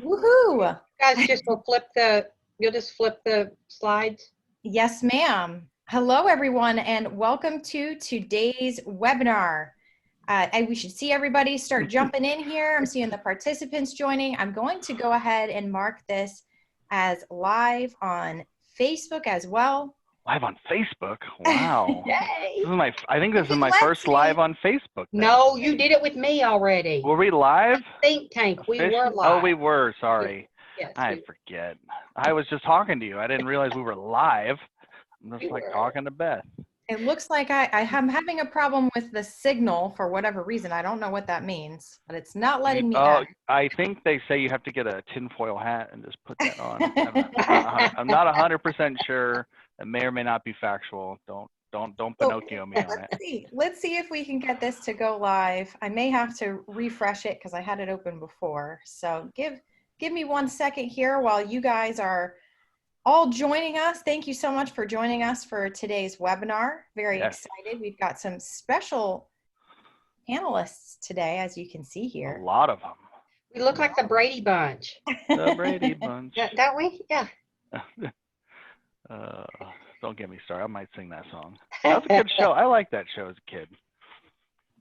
Woohoo! Guys, you'll just flip the slides. Yes, ma'am. Hello, everyone, and welcome to today's webinar. We should see everybody start jumping in here. I'm seeing the participants joining. I'm going to go ahead and mark this as live on Facebook as well. Live on Facebook? Wow. Yay! I think this is my first live on Facebook. Then. No, you did it with me already. Were we live? ThinkTank, we were live. Oh, we were. Sorry. Yes, I forget. I was just talking to you. I didn't realize we were live. I'm just talking to Beth. It looks like I'm having a problem with the signal for whatever reason. I don't know what that means, but it's not letting me add. I think they say you have to get a tinfoil hat and just put that on. I'm not 100% sure. It may or may not be factual. Don't Pinocchio me on it. Let's see if we can get this to go live. I may have to refresh it because I had it open before. So give me 1 second here while you guys are all joining us. Thank you so much for joining us for today's webinar. Very excited. We've got some special panelists today, as you can see here. A lot of them. We look like the Brady Bunch. The Brady Bunch. Don't we? Yeah. Don't get me started. I might sing that song. That was a good show. I liked that show as a kid.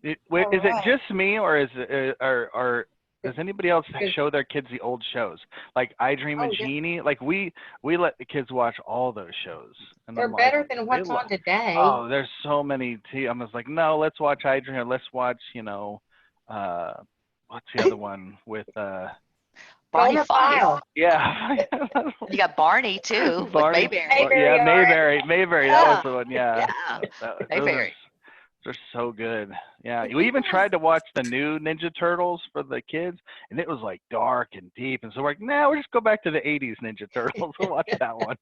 Is it just me, or is it, or does anybody else show their kids the old shows? Like I Dream of Jeannie? Like we let the kids watch all those shows. And they're better than what's on today. Oh, there's so many. I'm just like, no, let's watch I Dream. Let's watch, what's the other one with Barney Fife. Yeah. You got Barney too. Barney. Mayberry. Yeah, Mayberry. That was the one. Yeah. Mayberry. They're so good. Yeah. We even tried to watch the new Ninja Turtles for the kids, and it was like dark and deep. And so we're like, we'll just go back to the 80s Ninja Turtles. We'll watch that one.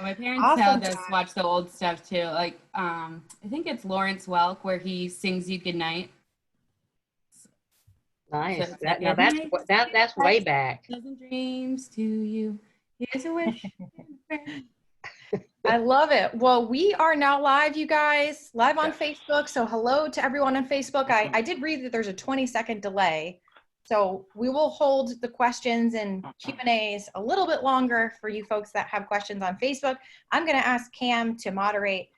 My parents had us watch the old stuff too. Like, I think it's Lawrence Welk where he sings you goodnight. Nice. So that's way back. Pleasant dreams to you. Here's a wish. I love it. Well, we are now live, you guys, live on Facebook. So hello to everyone on Facebook. I did read that there's a 20-second delay. So we will hold the questions and Q&As a little bit longer for you folks that have questions on Facebook. I'm going to ask Cam to moderate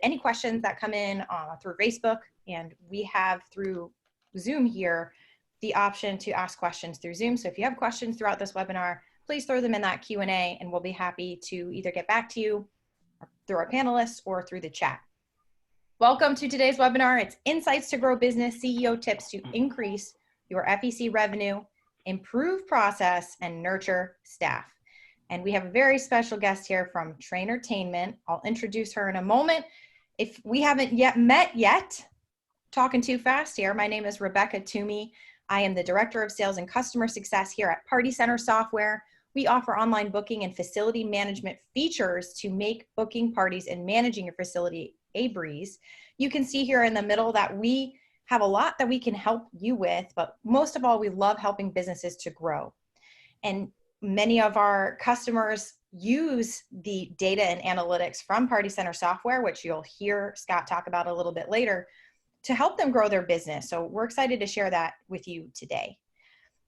any questions that come in through Facebook. And we have through Zoom here the option to ask questions through Zoom. So if you have questions throughout this webinar, please throw them in that Q&A and we'll be happy to either get back to you through our panelists or through the chat. Welcome to today's webinar. It's Insights to Grow Business CEO Tips to Increase Your FEC Revenue, Improve Process, and Nurture Staff. And we have a very special guest here from Trainertainment. I'll introduce her in a moment. If we haven't met yet, talking too fast here, my name is Rebecca Toomey. I am the Director of Sales and Customer Success here at Party Center Software. We offer online booking and facility management features to make booking parties and managing your facility a breeze. You can see here in the middle that we have a lot that we can help you with, but most of all, we love helping businesses to grow. And many of our customers use the data and analytics from Party Center Software, which you'll hear Scott talk about a little bit later, to help them grow their business. So we're excited to share that with you today.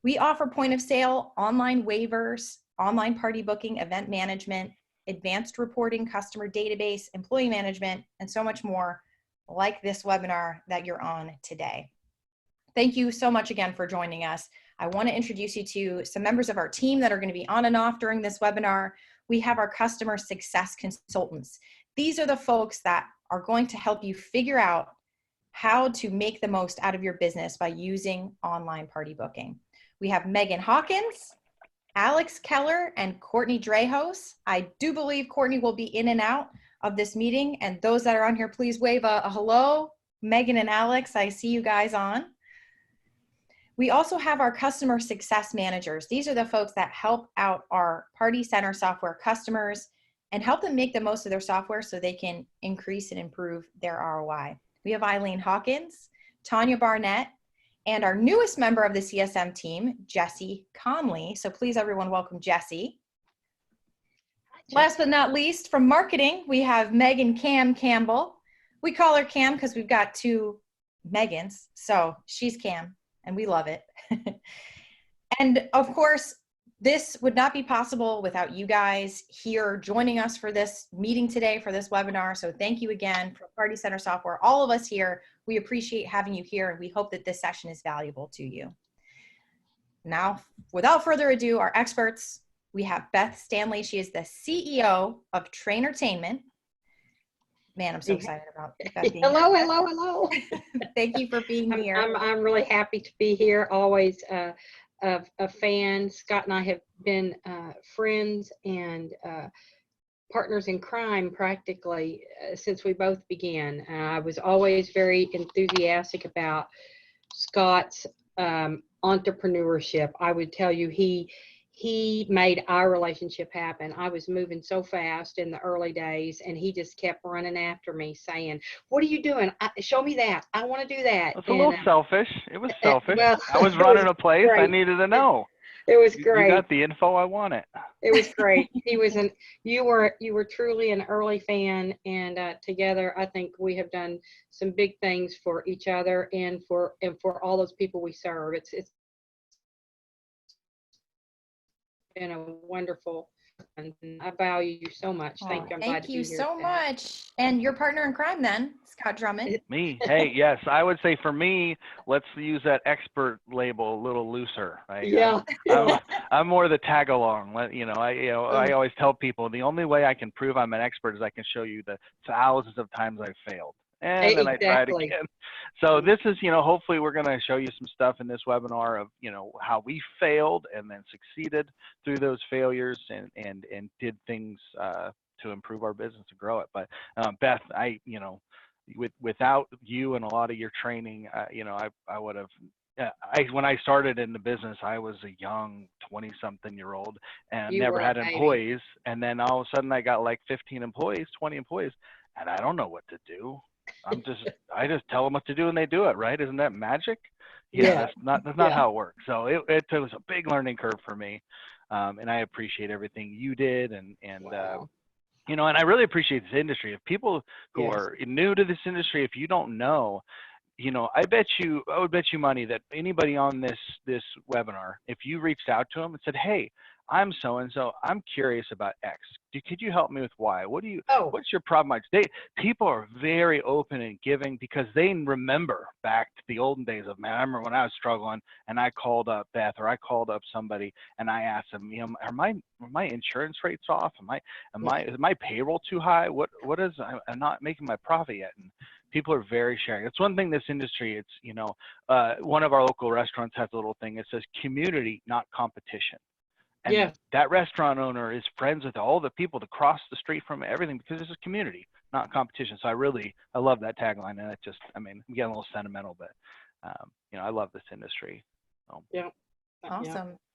We offer point of sale, online waivers, online party booking, event management, advanced reporting, customer database, employee management, and so much more like this webinar that you're on today. Thank you so much again for joining us. I want to introduce you to some members of our team that are going to be on and off during this webinar. We have our customer success consultants. These are the folks that are going to help you figure out how to make the most out of your business by using online party booking. We have Megan Hawkins, Alex Keller, and Courtney Drehos. I do believe Courtney will be in and out of this meeting, and those that are on here, please wave a hello. Megan and Alex, I see you guys on. We also have our customer success managers. These are the folks that help out our Party Center Software customers and help them make the most of their software so they can increase and improve their ROI. We have Eileen Hawkins, Tanya Barnett, and our newest member of the CSM team, Jessie Conley. So please, everyone, welcome Jessie. Last but not least, from marketing, we have Megan Cam Campbell. We call her Cam because we've got two Megans, so she's Cam, and we love it. And of course, this would not be possible without you guys here joining us for this meeting today, for this webinar. So thank you again for Party Center Software. All of us here, we appreciate having you here, and we hope that this session is valuable to you. Now, without further ado, our experts, we have Beth Standlee. She is the CEO of Trainertainment. Man, I'm so excited about Beth being Hello, here. hello, hello. Thank you for being here. I'm really happy to be here. Always a fan. Scott and I have been friends and partners in crime practically since we both began. I was always very enthusiastic about Scott's entrepreneurship. I would tell you he made our relationship happen. I was moving so fast in the early days, and he just kept running after me saying, "What are you doing? Show me that. I want to do that." It's a little selfish. It was selfish. Well, I was running a place. I great. needed to know. It was great. You got the info I wanted. It was great. You were truly an early fan, and together I think we have done some big things for each other and for all those people we serve. It's been a wonderful, and I value you so much. Thank you. I'm glad Thank to be you here so today. much. And your partner in crime then, Scott Drummond. Me? Hey, yes. I would say for me, let's use that expert label a little looser. Right? Yeah. I'm more the tag along. I always tell people the only way I can prove I'm an expert is I can show you the thousands of times I've failed. And then I tried again. So this is, hopefully we're going to show you some stuff in this webinar of, how we failed and then succeeded through those failures and did things to improve our business and grow it. But Beth, without you and a lot of your training, I would have. When I started in the business, I was a young 20-something-year-old and never had employees. And then all of a sudden I got like 15 employees, 20 employees, and I don't know what to do. I just tell them what to do and they do it, right? Isn't that magic? Yeah. That's not how it works. So it was a big learning curve for me. And I appreciate everything you did and Wow. and I really appreciate this industry. If people who are new to this industry, if you don't know, I would bet you money that anybody on this webinar, if you reached out to them and said, "Hey, I'm so-and-so, I'm curious about X. Could you help me with Y? What's your problem?" People are very open and giving because they remember back to the olden days of, man, I remember when I was struggling and I called up Beth or I called up somebody and I asked them, are my insurance rates off? Is my payroll too high? What is, I'm not making my profit yet. And people are very sharing. It's one thing, this industry, it's, one of our local restaurants has a little thing. It says community, not competition. And that restaurant owner is friends with all the people to cross the street from everything because it's a community, not competition. So I love that tagline. And I'm getting a little sentimental, but I love this industry. So. Yeah.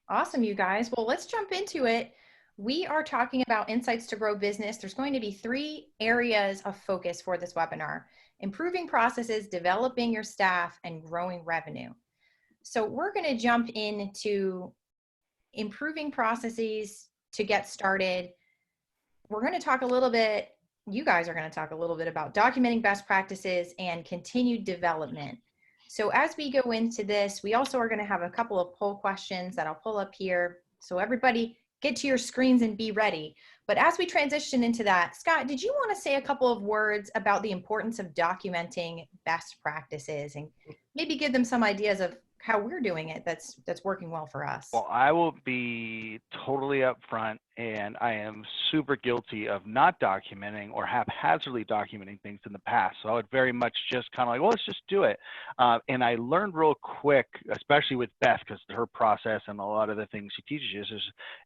Awesome, you guys. Well, let's jump into it. We are talking about insights to grow business. There's going to be 3 areas of focus for this webinar: improving processes, developing your staff, and growing revenue. So we're going to jump into improving processes to get started. We're going to talk a little bit, you guys are going to talk a little bit about documenting best practices and continued development. So as we go into this, we also are going to have a couple of poll questions that I'll pull up here. So everybody get to your screens and be ready. But as we transition into that, Scott, did you want to say a couple of words about the importance of documenting best practices and maybe give them some ideas of how we're doing it that's working well for us? Well, I will be totally upfront, and I am super guilty of not documenting or haphazardly documenting things in the past. So I would very much just kind of like, well, let's just do it. And I learned real quick, especially with Beth, because her process and a lot of the things she teaches you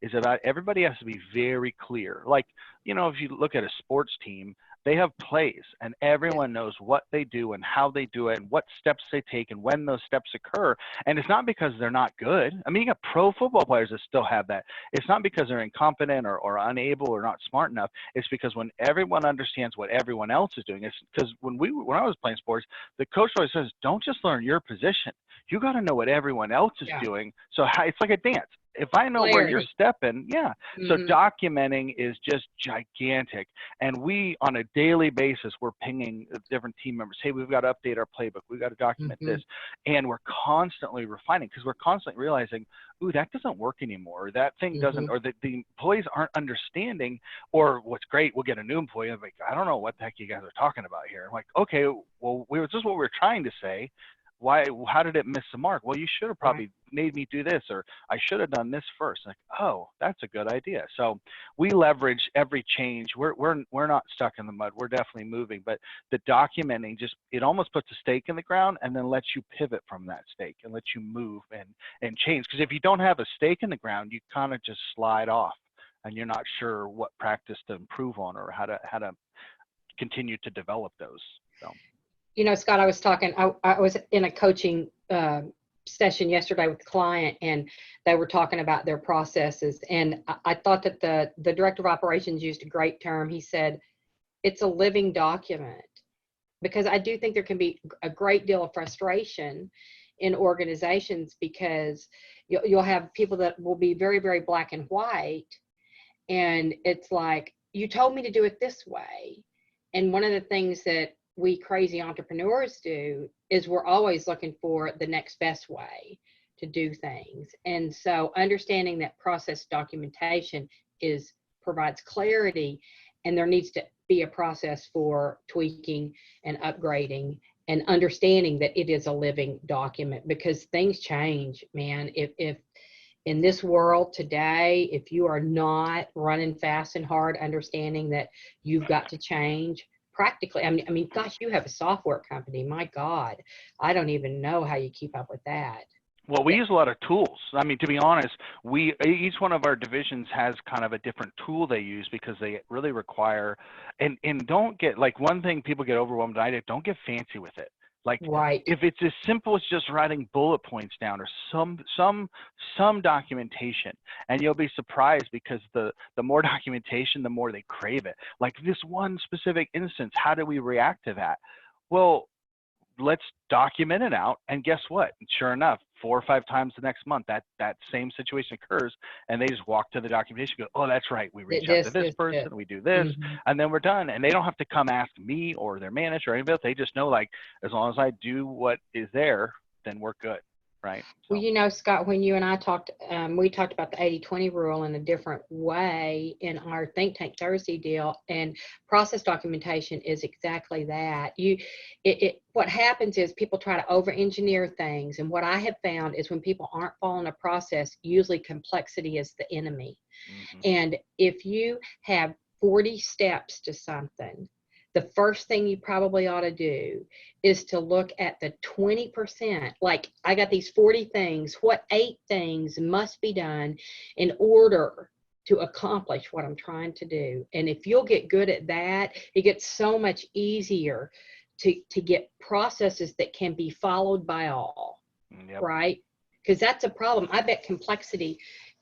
is about everybody has to be very clear. Like, if you look at a sports team, they have plays and everyone knows what they do and how they do it and what steps they take and when those steps occur. And it's not because they're not good. I mean, you got pro football players that still have that. It's not because they're incompetent or unable or not smart enough. It's because when everyone understands what everyone else is doing, it's because when I was playing sports, the coach always says, don't just learn your position. You got to know what everyone else is doing. So it's like a dance. if I know where you're Clarity. stepping, yeah. So Mhm. documenting is just gigantic. And we, on a daily basis, we're pinging different team members. Hey, we've got to update our playbook. We've got to document this. And we're constantly refining because we're constantly realizing, ooh, that doesn't work anymore. Or that thing doesn't, or the employees aren't understanding. Or what's great, we'll get a new employee. I'm like, I don't know what the heck you guys are talking about here. I'm like, okay, well, this is what we're trying to say. Why, how did it miss the mark? Well, you should have probably made me do this, or I should have done this first. Like, oh, that's a good idea. So we leverage every change. We're not stuck in the mud. We're definitely moving, but the documenting just, it almost puts a stake in the ground and then lets you pivot from that stake and let you move and change. Because if you don't have a stake in the ground, you kind of just slide off and you're not sure what practice to improve on or how to continue to develop those. So. You know, Scott, I was talking, I was in a coaching session yesterday with a client, and they were talking about their processes. And I thought that the director of operations used a great term. He said, it's a living document, because I do think there can be a great deal of frustration in organizations because you'll have people that will be very, very black and white. And it's like, you told me to do it this way. And one of the things that we crazy entrepreneurs do is we're always looking for the next best way to do things. And so understanding that process documentation provides clarity, and there needs to be a process for tweaking and upgrading and understanding that it is a living document, because things change, man. If in this world today, if you are not running fast and hard, understanding that you've got to change, practically, I mean, gosh, you have a software company. My God, I don't even know how you keep up with that. Well, we use a lot of tools. I mean, to be honest, each one of our divisions has kind of a different tool they use, because they really require, and don't get, like, one thing people get overwhelmed, don't get fancy with it. Like, if it's as simple as just writing bullet points down or some documentation, and you'll be surprised, because the more documentation, the more they crave it. Like this one specific instance, how do we react to that? Well, let's document it out, and guess what? Sure enough, 4 or 5 times the next month, that same situation occurs, and they just walk to the documentation, go, oh, that's right, we reach out to this person, we do this, and then we're done. And they don't have to come ask me or their manager or anybody else. They just know, like, as long as I do what is there, then we're good, right? So. Well, you know, Scott, when you and I talked, we talked about the 80-20 rule in a different way in our Think Tank Thursday deal, and process documentation is exactly that. What happens is people try to over-engineer things, and what I have found is when people aren't following a process, usually complexity is the enemy. And if you have 40 steps to something, the first thing you probably ought to do is to look at the 20%. Like, I got these 40 things. What 8 things must be done in order to accomplish what I'm trying to do? And if you'll get good at that, it gets so much easier to get processes that can be followed by all, right? Because that's a problem. I bet complexity,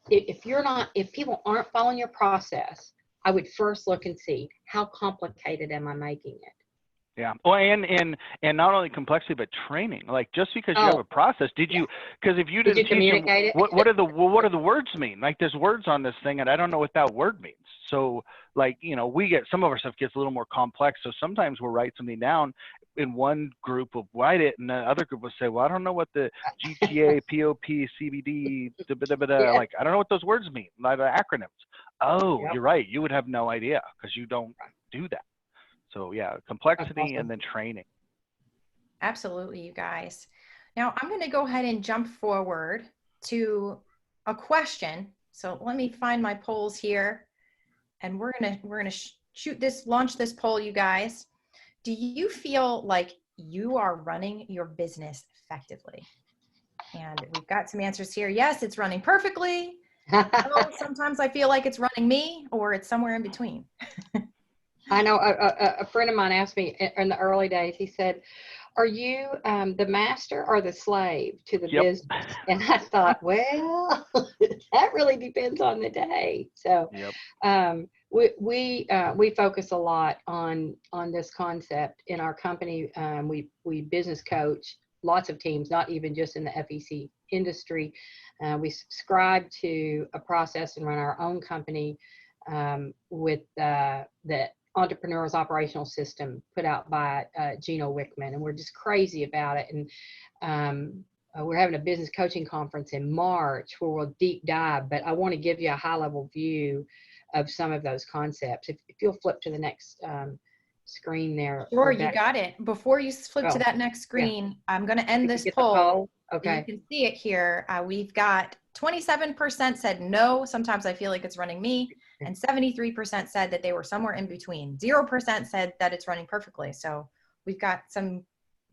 if people aren't following your process, I would first look and see, how complicated am I making it? Yeah. Well, and not only complexity, but training. Like, just because you have a process, because if you didn't teach them, what do the words mean? Like, there's words on this thing, and I don't know what that word means. So, like, you know, some of our stuff gets a little more complex. So sometimes we'll write something down. In one group will write it, and the other group will say, well, I don't know what the GTA, POP, CBD, like, I don't know what those words mean, like the acronyms. Oh, you're right. You would have no idea, because you don't do that. So yeah, complexity and then training. Absolutely, you guys. Now I'm going to go ahead and jump forward to a question. So let me find my polls here, and we're going to launch this poll, you guys. Do you feel like you are running your business effectively? And we've got some answers here. Yes, it's running perfectly. Oh, sometimes I feel like it's running me, or it's somewhere in between. I know a friend of mine asked me in the early days, he said, are you the master or the slave to the business? And I thought, well, that really depends on the day. So we focus a lot on this concept in our company. We business coach lots of teams, not even just in the FEC industry. We subscribe to a process and run our own company with the Entrepreneur's Operational System put out by Gino Wickman, and we're just crazy about it. And we're having a business coaching conference in March where we'll deep dive, but I want to give you a high-level view of some of those concepts. If you'll flip to the next screen there. Sure, you got it. Before you flip to that next screen, I'm going to end this poll. Okay. You can see it here. We've got 27% said no, sometimes I feel like it's running me, and 73% said that they were somewhere in between. 0% said that it's running perfectly. So we've got some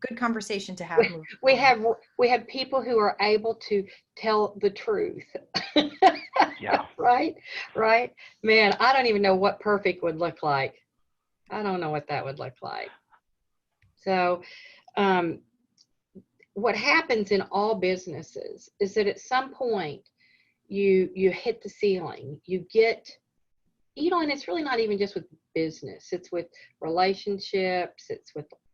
good conversation to have. We have people who are able to tell the truth. Yeah. Right. Man, I don't even know what perfect would look like. I don't know what that would look like. So, what happens in all businesses is that at some point you hit the ceiling. You get, and it's really not even just with business. It's with relationships.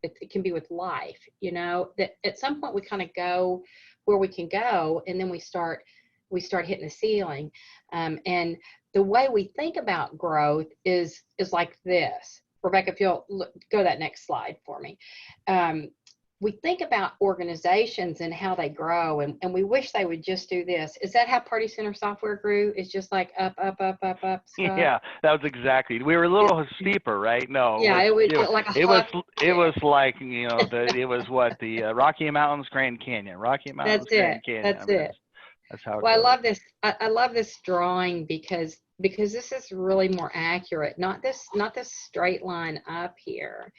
It can be with life. That at some point we kind of go where we can go, and then we start hitting the ceiling. And the way we think about growth is like this. Rebecca, if you'll go that next slide for me. We think about organizations and how they grow, and we wish they would just do this. Is that how Party Center Software grew? It's just like up, up, up, up, up. Scott? Yeah, that was exactly. We were a little steeper, right? No. Yeah, it was like it was like it was what the Rocky Mountains, Grand Canyon. Rocky Mountains, Grand Canyon. That's it. That's how. Well, I love this. I love this drawing because this is really more accurate. Not this straight line up here,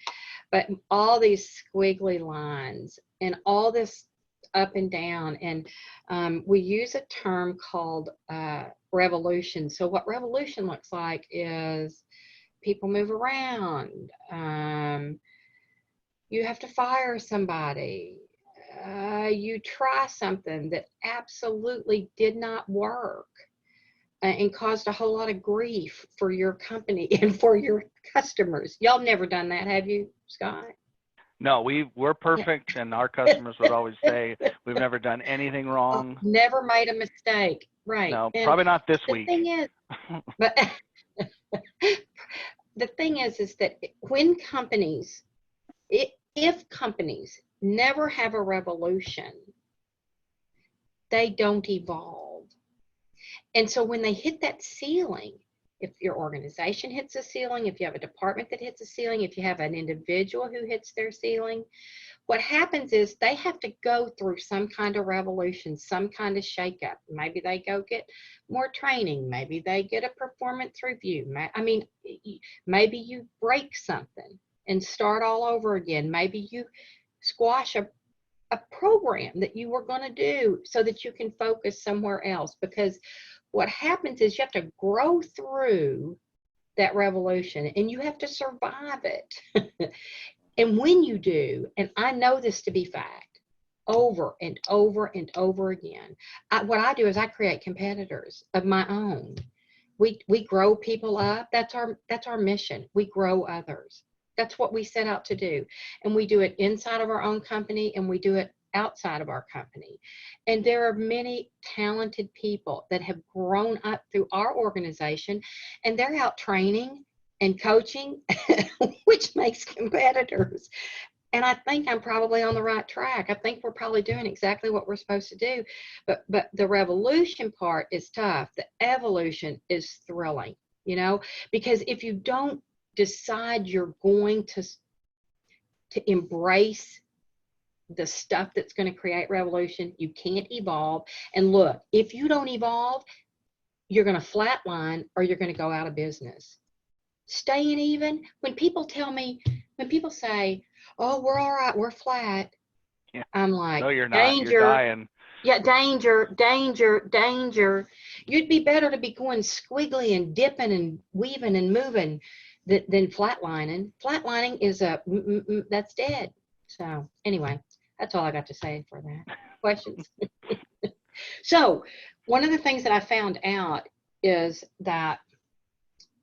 but all these squiggly lines and all this up and down. And we use a term called revolution. So what revolution looks like is people move around. You have to fire somebody. You try something that absolutely did not work and caused a whole lot of grief for your company and for your customers. Y'all never done that, have you, Scott? No, we're perfect, and our customers would always say we've never done anything wrong. Never made a mistake, right? No, and probably not this week. Thing is, but the thing is that when companies, if companies never have a revolution, they don't evolve. And so when they hit that ceiling, if your organization hits a ceiling, if you have a department that hits a ceiling, if you have an individual who hits their ceiling, what happens is they have to go through some kind of revolution, some kind of shakeup. Maybe they go get more training. Maybe they get a performance review. Maybe you break something and start all over again. Maybe you squash a program that you were going to do so that you can focus somewhere else. Because what happens is you have to grow through that revolution and you have to survive it. And when you do, and I know this to be fact, over and over and over again, what I do is I create competitors of my own. We grow people up. That's our mission. We grow others. That's what we set out to do. And we do it inside of our own company, and we do it outside of our company. And there are many talented people that have grown up through our organization, and they're out training and coaching, which makes competitors. And I think I'm probably on the right track. I think we're probably doing exactly what we're supposed to do. But the revolution part is tough. The evolution is thrilling, because if you don't decide you're going to embrace the stuff that's going to create revolution, you can't evolve. And look, if you don't evolve, you're going to flatline or you're going to go out of business. Staying even, when people say, oh, we're all right, we're flat, yeah. I'm like, no, you're not. Danger. You're dying. Yeah, danger, danger, danger. You'd be better to be going squiggly and dipping and weaving and moving than flatlining. Flatlining is that's dead. So anyway, that's all I got to say for that. Questions? So one of the things that I found out is that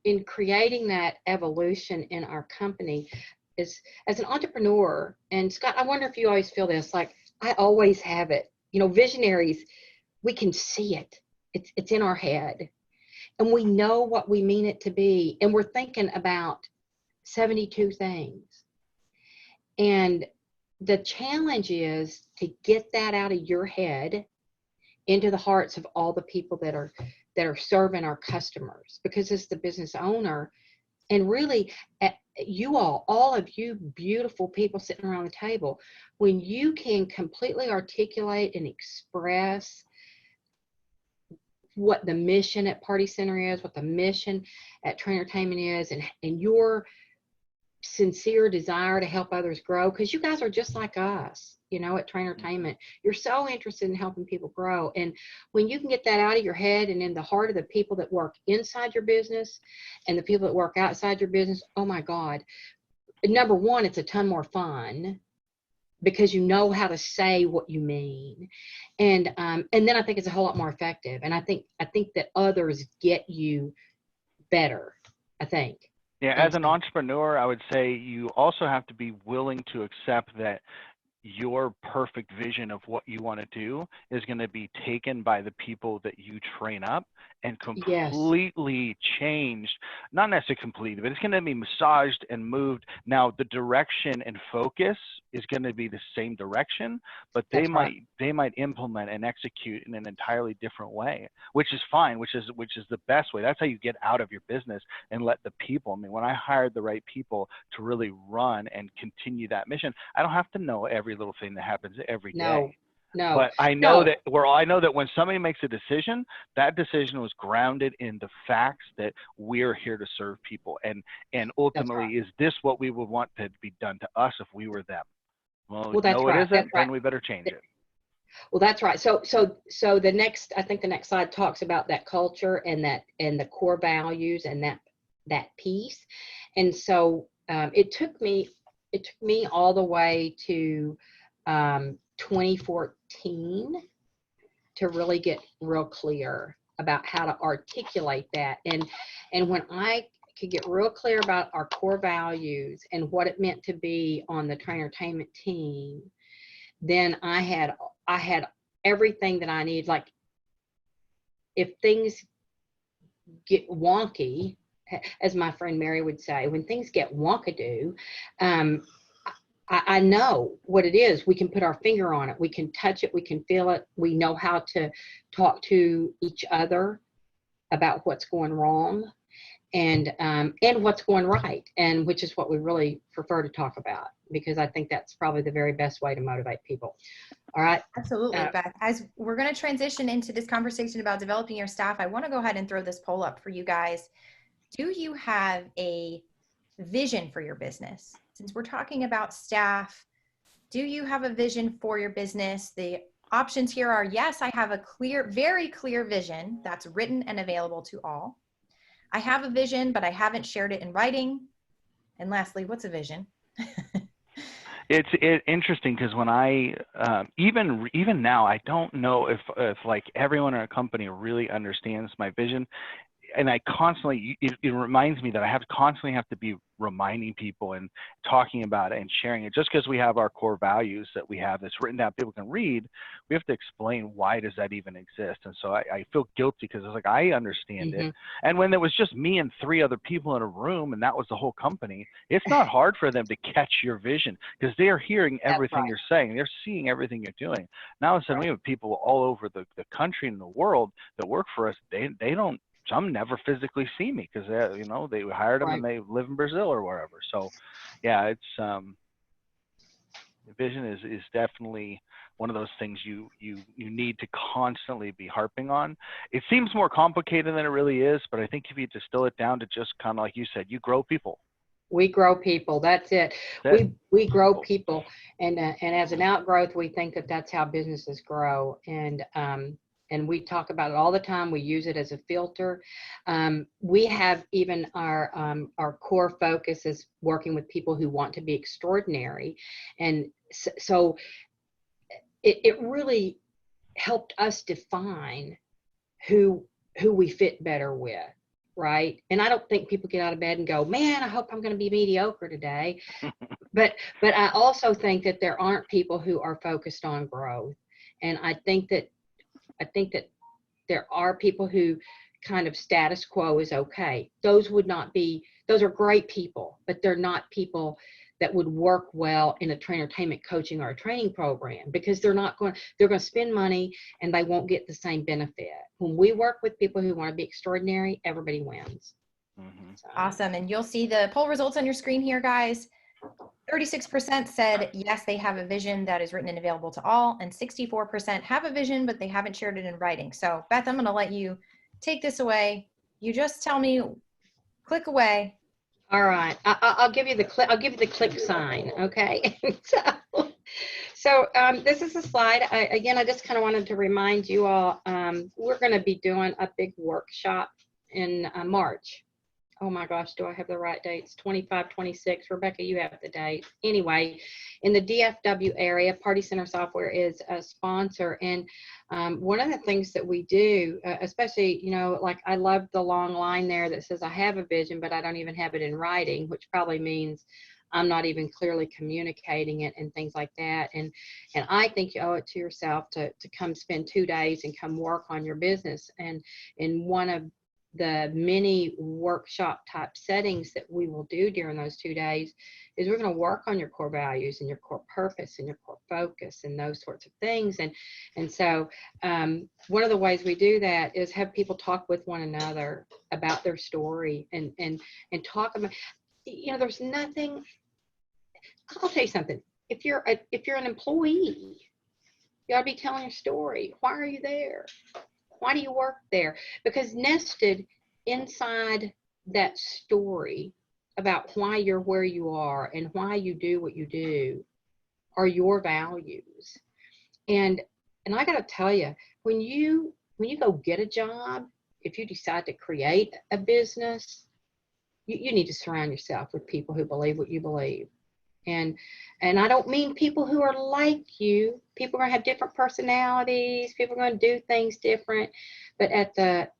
in creating that evolution in our company is, as an entrepreneur, and Scott, I wonder if you always feel this, like I always have it, visionaries, we can see it. It's in our head, and we know what we mean it to be, and we're thinking about 72 things. And the challenge is to get that out of your head into the hearts of all the people that are serving our customers, because as the business owner, and really you all of you beautiful people sitting around the table, when you can completely articulate and express what the mission at Party Center is, what the mission at Trainertainment is, and your sincere desire to help others grow, because you guys are just like us, at Trainertainment. You're so interested in helping people grow. And when you can get that out of your head and in the heart of the people that work inside your business and the people that work outside your business, oh my God, number one, it's a ton more fun, because you know how to say what you mean. And then I think it's a whole lot more effective. And I think that others get you better, I think. Yeah, as an entrepreneur, I would say you also have to be willing to accept that your perfect vision of what you want to do is going to be taken by the people that you train up and completely changed. Not necessarily completely, but it's going to be massaged and moved. Now, the direction and focus is going to be the same direction, but they might implement and execute in an entirely different way, which is fine, which is the best way. That's how you get out of your business and let the people. I mean, when I hired the right people to really run and continue that mission, I don't have to know every little thing that happens every day. No, but I know that when somebody makes a decision, that decision was grounded in the facts that we're here to serve people, and ultimately, is this what we would want to be done to us if we were them? Well, that's no, right. it isn't. Then we better change it. Well, that's right. So the next, I think the next slide talks about that culture and the core values and that piece. And so it took me all the way to 2014 to really get real clear about how to articulate that. And when I could get real clear about our core values and what it meant to be on the Trainertainment team, then I had everything that I need. Like, if things get wonky, as my friend Mary would say, when things get wonkadoo, I know what it is. We can put our finger on it. We can touch it. We can feel it. We know how to talk to each other about what's going wrong and what's going right, and which is what we really prefer to talk about, because I think that's probably the very best way to motivate people. All right. Absolutely, Beth. As we're going to transition into this conversation about developing your staff, I want to go ahead and throw this poll up for you guys. Do you have a vision for your business? Since we're talking about staff, do you have a vision for your business? The options here are, yes, I have a clear, very clear vision that's written and available to all. I have a vision, but I haven't shared it in writing. And lastly, what's a vision? It's interesting, because when I even now, I don't know if like everyone in a company really understands my vision. And I constantly, it reminds me that I constantly have to be reminding people and talking about it and sharing it. Just because we have our core values that we have that's written down, people can read, we have to explain, why does that even exist? And so I feel guilty, because it's like, I understand it. And when there was just me and 3 other people in a room and that was the whole company, it's not hard for them to catch your vision, because they are hearing everything you're saying. They're seeing everything you're doing. Now, suddenly we have people all over the country and the world that work for us. They don't, some never physically see me, because they hired them and they live in Brazil or wherever. So yeah, it's vision is definitely one of those things you need to constantly be harping on. It seems more complicated than it really is, but I think if you distill it down to just kind of like you said, you grow people. We grow people. That's it. We grow people, and as an outgrowth, we think that that's how businesses grow. And we talk about it all the time. We use it as a filter. We have even our core focus is working with people who want to be extraordinary. And so it really helped us define who we fit better with, right? And I don't think people get out of bed and go, man, I hope I'm going to be mediocre today. But I also think that there aren't people who are focused on growth And I think that there are people who kind of status quo is okay. Those are great people, but they're not people that would work well in a trainer-tainment coaching or a training program, because they're going to spend money and they won't get the same benefit. When we work with people who want to be extraordinary, everybody wins. So. Awesome. And you'll see the poll results on your screen here, guys. 36% said yes, they have a vision that is written and available to all, and 64% have a vision, but they haven't shared it in writing. So Beth, I'm going to let you take this away. You just tell me, click away. All right, I'll give you the click. I'll give you the click sign. Okay. So this is a slide. I just kind of wanted to remind you all. We're going to be doing a big workshop in March. Oh my gosh, do I have the right dates? 25, 26. Rebecca, you have the date. Anyway, in the DFW area, Party Center Software is a sponsor. And one of the things that we do, especially, you know, like I love the long line there that says I have a vision, but I don't even have it in writing, which probably means I'm not even clearly communicating it and things like that. And I think you owe it to yourself to come spend 2 days and come work on your business. And in one of the many workshop type settings that we will do during those 2 days is we're going to work on your core values and your core purpose and your core focus and those sorts of things. And so one of the ways we do that is have people talk with one another about their story and talk about, you know, there's nothing. I'll tell you something. If you're an employee, you ought to be telling your story. Why are you there? Why do you work there? Because nested inside that story about why you're where you are and why you do what you do are your values. And I got to tell you, when you go get a job, if you decide to create a business, you need to surround yourself with people who believe what you believe. And I don't mean people who are like you. People are going to have different personalities. People are going to do things different. But at the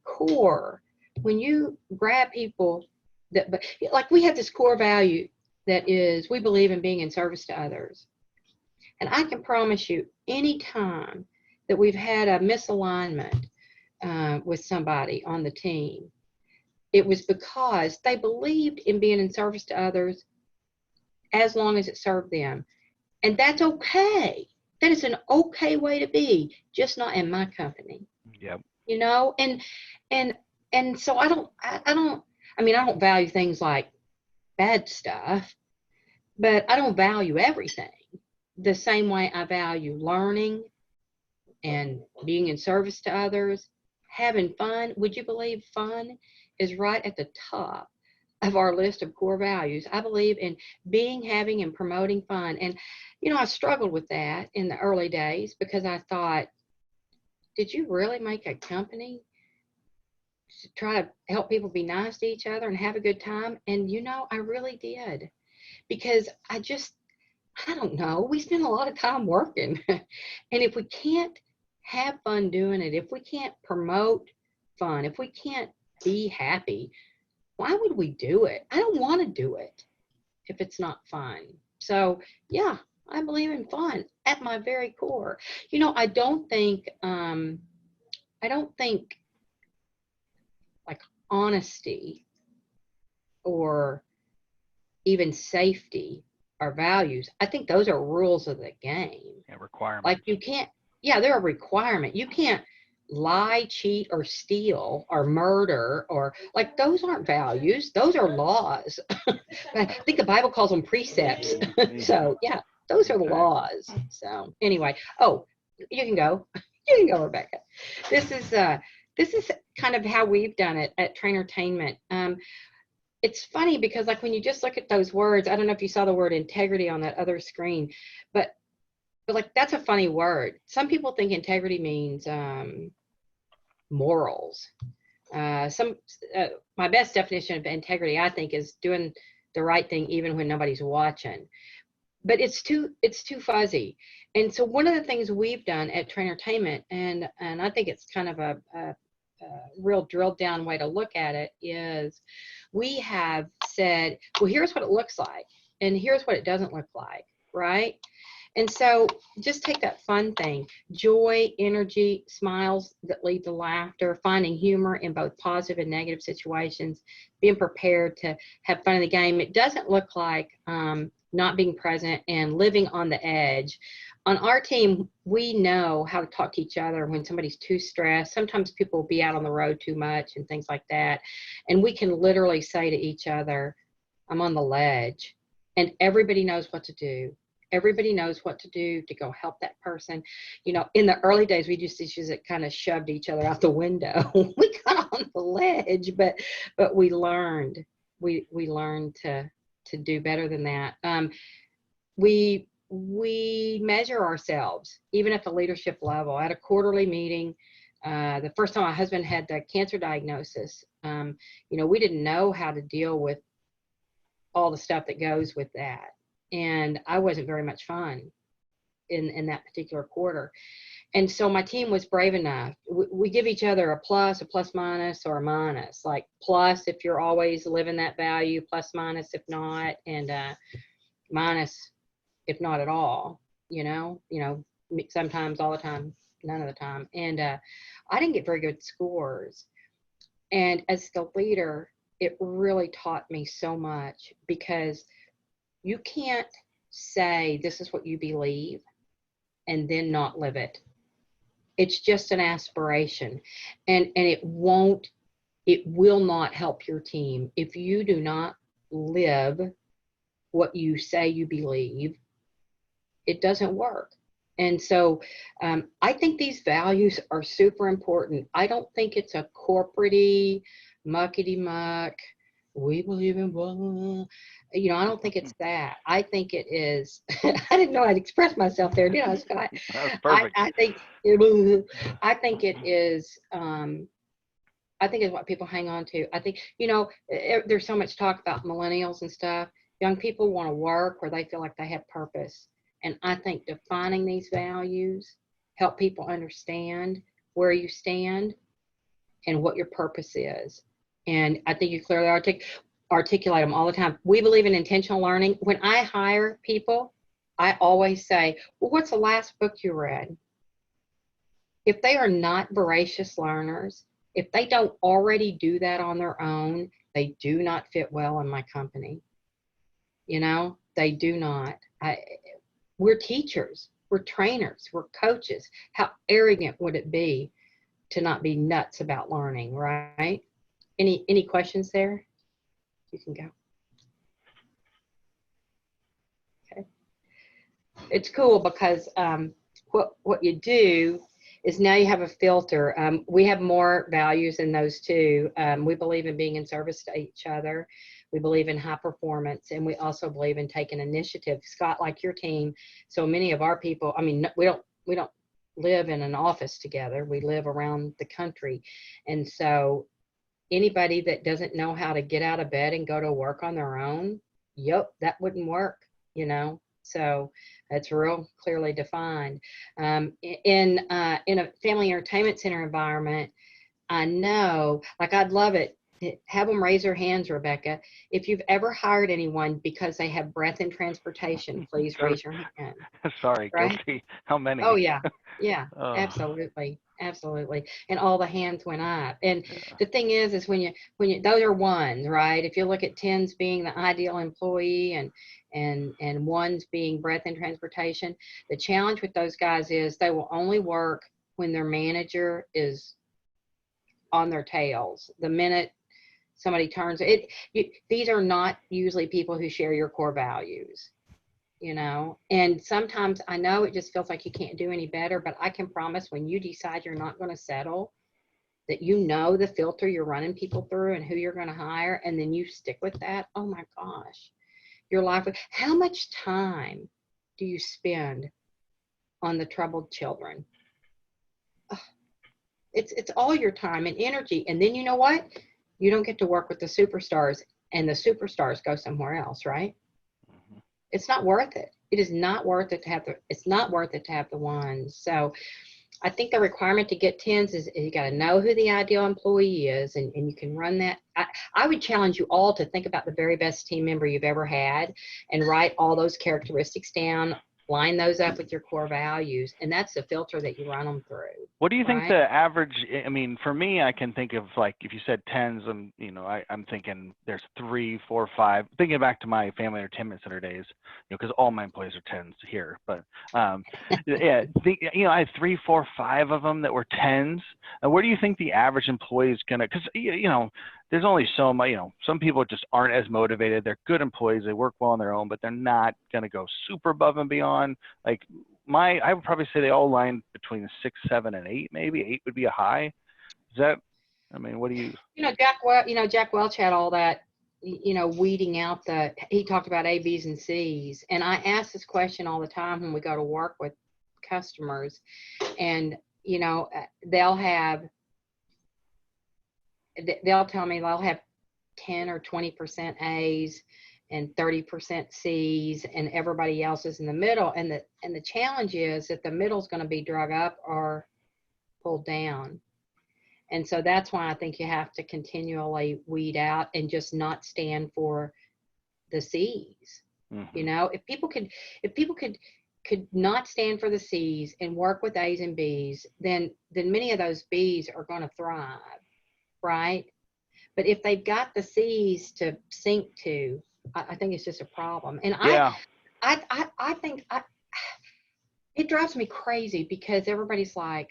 core, when you grab people but like we have this core value that is we believe in being in service to others. And I can promise you, any time that we've had a misalignment with somebody on the team, it was because they believed in being in service to others as long as it served them. And that's okay. That is an okay way to be, just not in my company. Yep. You know, and so I don't value things like bad stuff, but I don't value everything the same way I value learning and being in service to others, having fun. Would you believe fun is right at the top of our list of core values? I believe in being, having, and promoting fun. And, you know, I struggled with that in the early days because I thought, did you really make a company to try to help people be nice to each other and have a good time? And, you know, I really did, because I don't know, we spend a lot of time working. And if we can't have fun doing it, if we can't promote fun, if we can't be happy, why would we do it? I don't want to do it if it's not fun. So yeah, I believe in fun at my very core. You know, I don't think like honesty or even safety are values. I think those are rules of the game. Yeah, requirements. Like you can't, yeah, they're a requirement. You can't lie, cheat, or steal, or murder, or like those aren't values. Those are laws. I think the Bible calls them precepts. So yeah, those are the laws. So anyway, oh, you can go. You can go, Rebecca. This is kind of how we've done it at Trainertainment. It's funny because like when you just look at those words, I don't know if you saw the word integrity on that other screen, but like that's a funny word. Some people think integrity means morals. My best definition of integrity, I think, is doing the right thing even when nobody's watching. But it's too fuzzy. And so one of the things we've done at Trainertainment, and I think it's kind of a real drilled down way to look at it, is we have said, well, here's what it looks like, and here's what it doesn't look like, right? And so just take that fun thing, joy, energy, smiles that lead to laughter, finding humor in both positive and negative situations, being prepared to have fun in the game. It doesn't look like not being present and living on the edge. On our team, we know how to talk to each other when somebody's too stressed. Sometimes people will be out on the road too much and things like that. And we can literally say to each other, I'm on the ledge. And everybody knows what to do. Everybody knows what to do to go help that person. You know, in the early days, we used to use it, kind of shoved each other out the window. We got on the ledge, but we learned. We learned to do better than that. We measure ourselves, even at the leadership level. At a quarterly meeting, the first time my husband had the cancer diagnosis, you know, we didn't know how to deal with all the stuff that goes with that. And I wasn't very much fun in that particular quarter. And so my team was brave enough. We give each other a plus minus, or a minus. Like plus if you're always living that value, plus minus if not, and minus if not at all, you know, sometimes, all the time, none of the time. And I didn't get very good scores. And as the leader, it really taught me so much, because you can't say this is what you believe and then not live it. It's just an aspiration, and it will not help your team if you do not live what you say you believe. It doesn't work. And so I think these values are super important. I don't think it's a corporate-y, muckety-muck, we believe in blah, blah, blah. You know, I don't think it's that. I think it is, I didn't know I'd express myself there, did I, Scott? That was perfect. I think it is, I think it's what people hang on to. I think, you know, there's so much talk about millennials and stuff. Young people want to work where they feel like they have purpose. And I think defining these values help people understand where you stand and what your purpose is. And I think you clearly articulate them all the time. We believe in intentional learning. When I hire people, I always say, well, what's the last book you read? If they are not voracious learners, if they don't already do that on their own, they do not fit well in my company. You know, they do not. We're teachers, we're trainers, we're coaches. How arrogant would it be to not be nuts about learning, right? Any questions there? You can go. Okay. It's cool because what you do is now you have a filter. We have more values in those too. We believe in being in service to each other. We believe in high performance, and we also believe in taking initiative. Scott, like your team, so many of our people, I mean, we don't live in an office together. We live around the country. And so anybody that doesn't know how to get out of bed and go to work on their own, yep, that wouldn't work, you know. So it's real clearly defined. In a family entertainment center environment, I know, like I'd love it. Have them raise their hands, Rebecca. If you've ever hired anyone because they have breath in transportation, please raise your hand. Sorry, right? guilty. How many? Oh yeah, yeah, Oh. absolutely. And all the hands went up. And the thing is when you those are ones, right? If you look at 10s being the ideal employee and ones being breath in transportation, the challenge with those guys is they will only work when their manager is on their tails. The minute somebody turns these are not usually people who share your core values, you know. And sometimes I know it just feels like you can't do any better, but I can promise when you decide you're not going to settle, that you know the filter you're running people through and who you're going to hire, and then you stick with that. Oh my gosh, your life. How much time do you spend on the troubled children? It's all your time and energy. And then you know what? You don't get to work with the superstars, and the superstars go somewhere else, right? Mm-hmm. It's not worth it. It is not worth it to have the ones. So I think the requirement to get 10s is you got to know who the ideal employee is, and you can run that. I would challenge you all to think about the very best team member you've ever had and write all those characteristics down line those up with your core values, and that's the filter that you run them through. What do you think right? the average, I mean, for me, I can think of, like, if you said tens, I'm thinking there's 3, 4, 5, thinking back to my family entertainment center days, because all my employees are tens here, but yeah, I had 3, 4, 5 of them that were tens. And where do you think the average employee is gonna, because, there's only so much, some people just aren't as motivated. They're good employees. They work well on their own, but they're not going to go super above and beyond. Like I would probably say they all line between 6, 7, and 8, maybe 8 would be a high. Is that, what do you? Jack Welch had all that, weeding out he talked about A, B's, and C's. And I ask this question all the time when we go to work with customers, and, they'll tell me they'll have 10 or 20% A's and 30% C's, and everybody else is in the middle. And the challenge is that the middle is going to be drug up or pulled down. And so that's why I think you have to continually weed out and just not stand for the C's. Mm-hmm. If people could not stand for the C's and work with A's and B's, then many of those B's are going to thrive. Right? But if they've got the C's to sink to, I think it's just a problem. And yeah. I think it drives me crazy, because everybody's like,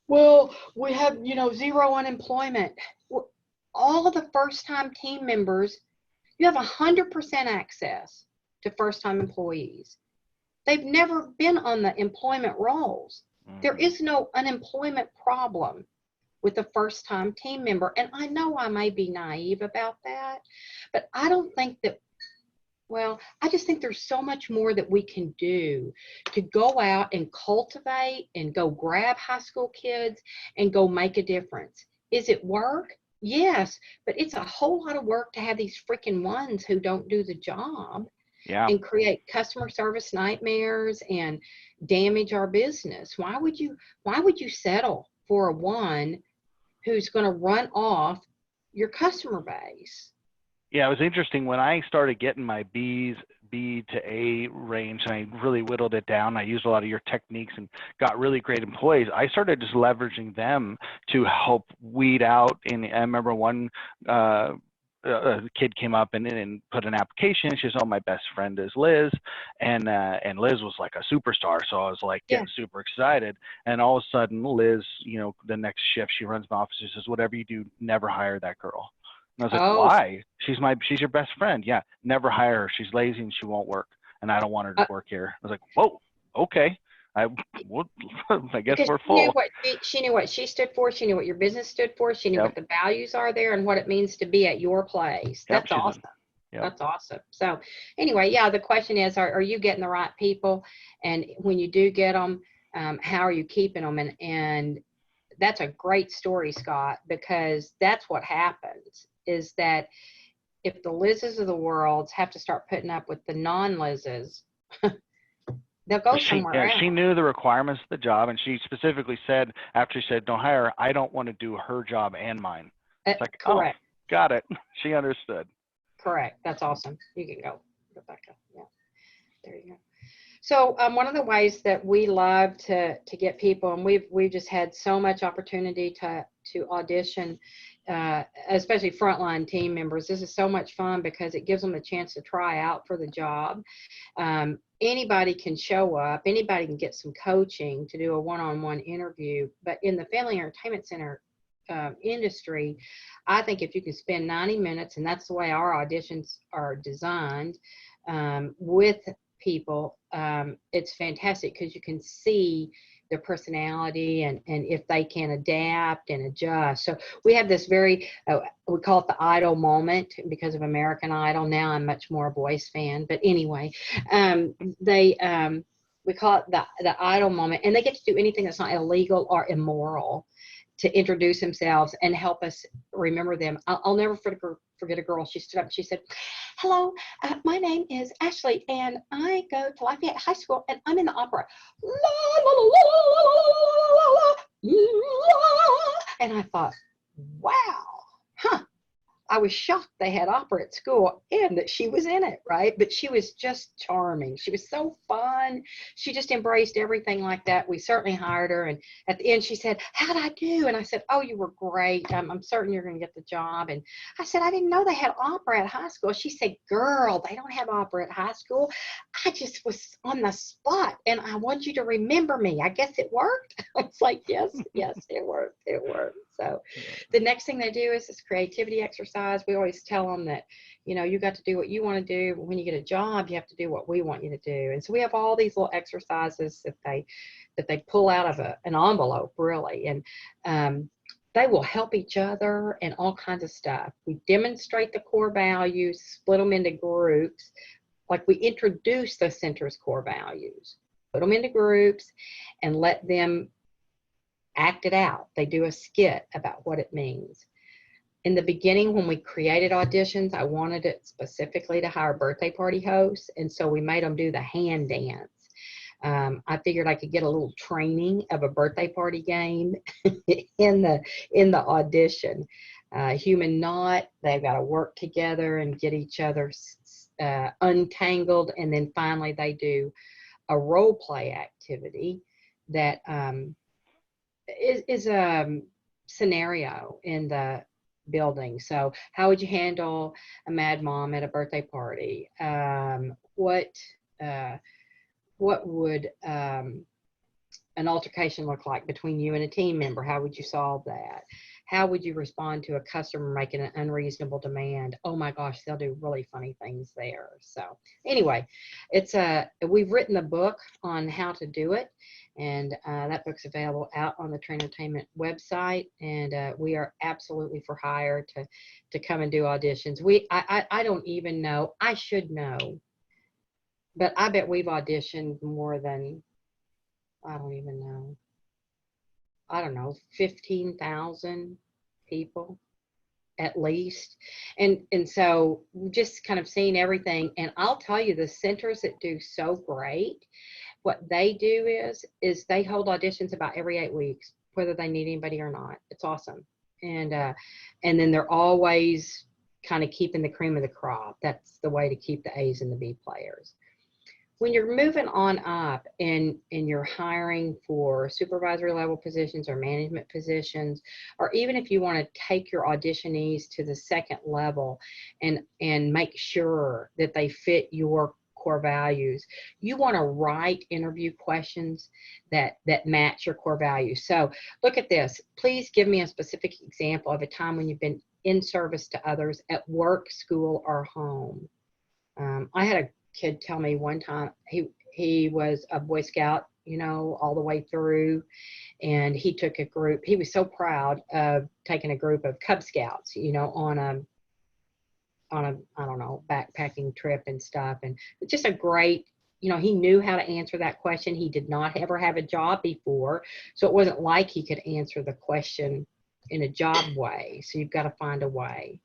well, we have, zero unemployment. All of the first-time team members, you have 100% access to first-time employees. They've never been on the employment rolls. Mm-hmm. There is no unemployment problem with a first-time team member. And I know I may be naive about that, but I don't think that, I just think there's so much more that we can do to go out and cultivate and go grab high school kids and go make a difference. Is it work? Yes, but it's a whole lot of work to have these freaking ones who don't do the job. Yeah. And create customer service nightmares and damage our business. Why would you settle for a one who's going to run off your customer base? Yeah, it was interesting when I started getting my B to A range, and I really whittled it down. I used a lot of your techniques and got really great employees. I started just leveraging them to help weed out. And I remember one a kid came up and put an application. She says, "Oh, my best friend is Liz," and Liz was like a superstar. So I was like getting super excited. And all of a sudden, Liz, the next shift, she runs my office. She says, "Whatever you do, never hire that girl." And I was like, "Why? She's your best friend." "Yeah, never hire her. She's lazy and she won't work, and I don't want her to work here." I was like, "Whoa, okay." I guess we're full. She knew what she stood for. She knew what your business stood for. She knew what the values are there and what it means to be at your place. That's awesome. That's awesome. So anyway, the question is, are you getting the right people? And when you do get them, how are you keeping them? And that's a great story, Scott, because that's what happens, is that if the Liz's of the world have to start putting up with the non-Liz's, they'll go somewhere else. She knew the requirements of the job, and she specifically said, after she said, "Don't hire her, I don't want to do her job and mine." It's like, correct. Oh, got it. She understood. Correct. That's awesome. You can go, Rebecca. Yeah, there you go. So one of the ways that we love to get people, and we've just had so much opportunity to audition, especially frontline team members. This is so much fun because it gives them a chance to try out for the job. Anybody can show up. Anybody can get some coaching to do a one-on-one interview. But in the family entertainment center industry, I think if you can spend 90 minutes, and that's the way our auditions are designed, with people, it's fantastic because you can see their personality and if they can adapt and adjust. So we have this very, we call it the idol moment because of American Idol. Now I'm much more a voice fan, but anyway, we call it the idol moment, and they get to do anything that's not illegal or immoral to introduce themselves and help us remember them. I'll never forget a girl. She stood up and she said, "Hello, my name is Ashley, and I go to Lafayette High School, and I'm in the opera." La, la, la, la, la, la, la, la, la. And I thought, wow, I was shocked they had opera at school and that she was in it, right? But she was just charming. She was so fun. She just embraced everything like that. We certainly hired her. And at the end, she said, how'd I do? And I said, oh, you were great. I'm certain you're going to get the job. And I said, I didn't know they had opera at high school. She said, girl, they don't have opera at high school. I just was on the spot and I want you to remember me. I guess it worked. I was like, yes, it worked. It worked. So the next thing they do is this creativity exercise. We always tell them that, you got to do what you want to do. But when you get a job, you have to do what we want you to do. And so we have all these little exercises that they pull out of an envelope, really. And they will help each other and all kinds of stuff. We demonstrate the core values, split them into groups. Like we introduce the center's core values, put them into groups and let them act it out. They do a skit about what it means. In the beginning, when we created auditions, I wanted it specifically to hire birthday party hosts. And so we made them do the hand dance. I figured I could get a little training of a birthday party game in the audition. Human knot, they've got to work together and get each other untangled. And then finally they do a role play activity that is a scenario in the building. So how would you handle a mad mom at a birthday party? What would an altercation look like between you and a team member? How would you solve that? How would you respond to a customer making an unreasonable demand? Oh my gosh, they'll do really funny things there. So anyway, we've written a book on how to do it. And that book's available out on the Trainertainment website. And we are absolutely for hire to come and do auditions. I don't even know. I should know. But I bet we've auditioned more than, I don't even know. I don't know, 15,000 people at least. And so just kind of seeing everything. And I'll tell you, the centers that do so great, what they do is they hold auditions about every 8 weeks, whether they need anybody or not. It's awesome. And then they're always kind of keeping the cream of the crop. That's the way to keep the A's and the B players. When you're moving on up and you're hiring for supervisory level positions or management positions, or even if you want to take your auditionees to the second level and make sure that they fit your core values, you want to write interview questions that match your core values. So look at this. Please give me a specific example of a time when you've been in service to others at work, school, or home. I had a kid tell me one time he was a Boy Scout, all the way through, and he took a group. He was so proud of taking a group of Cub Scouts, on a I don't know, backpacking trip and stuff. And it's just a great, he knew how to answer that question. He did not ever have a job before, so it wasn't like he could answer the question in a job way. So you've got to find a way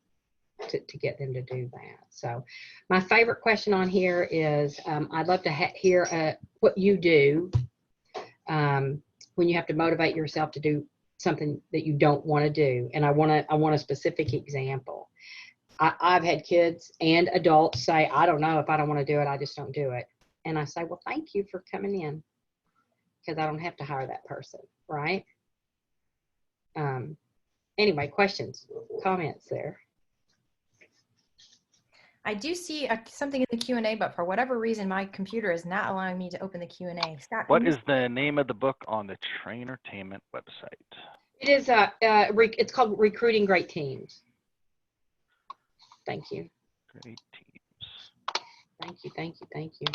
to get them to do that. So my favorite question on here is, I'd love to hear what you do when you have to motivate yourself to do something that you don't want to do. And I want a specific example. I've had kids and adults say, I don't know, if I don't want to do it, I just don't do it. And I say, well, thank you for coming in, because I don't have to hire that person, right? Anyway, questions, comments there. I do see something in the Q&A, but for whatever reason, my computer is not allowing me to open the Q&A. Scott, what is the name of the book on the Trainertainment website? It is it's called Recruiting Great Teams. Thank you. Great teams. Thank you.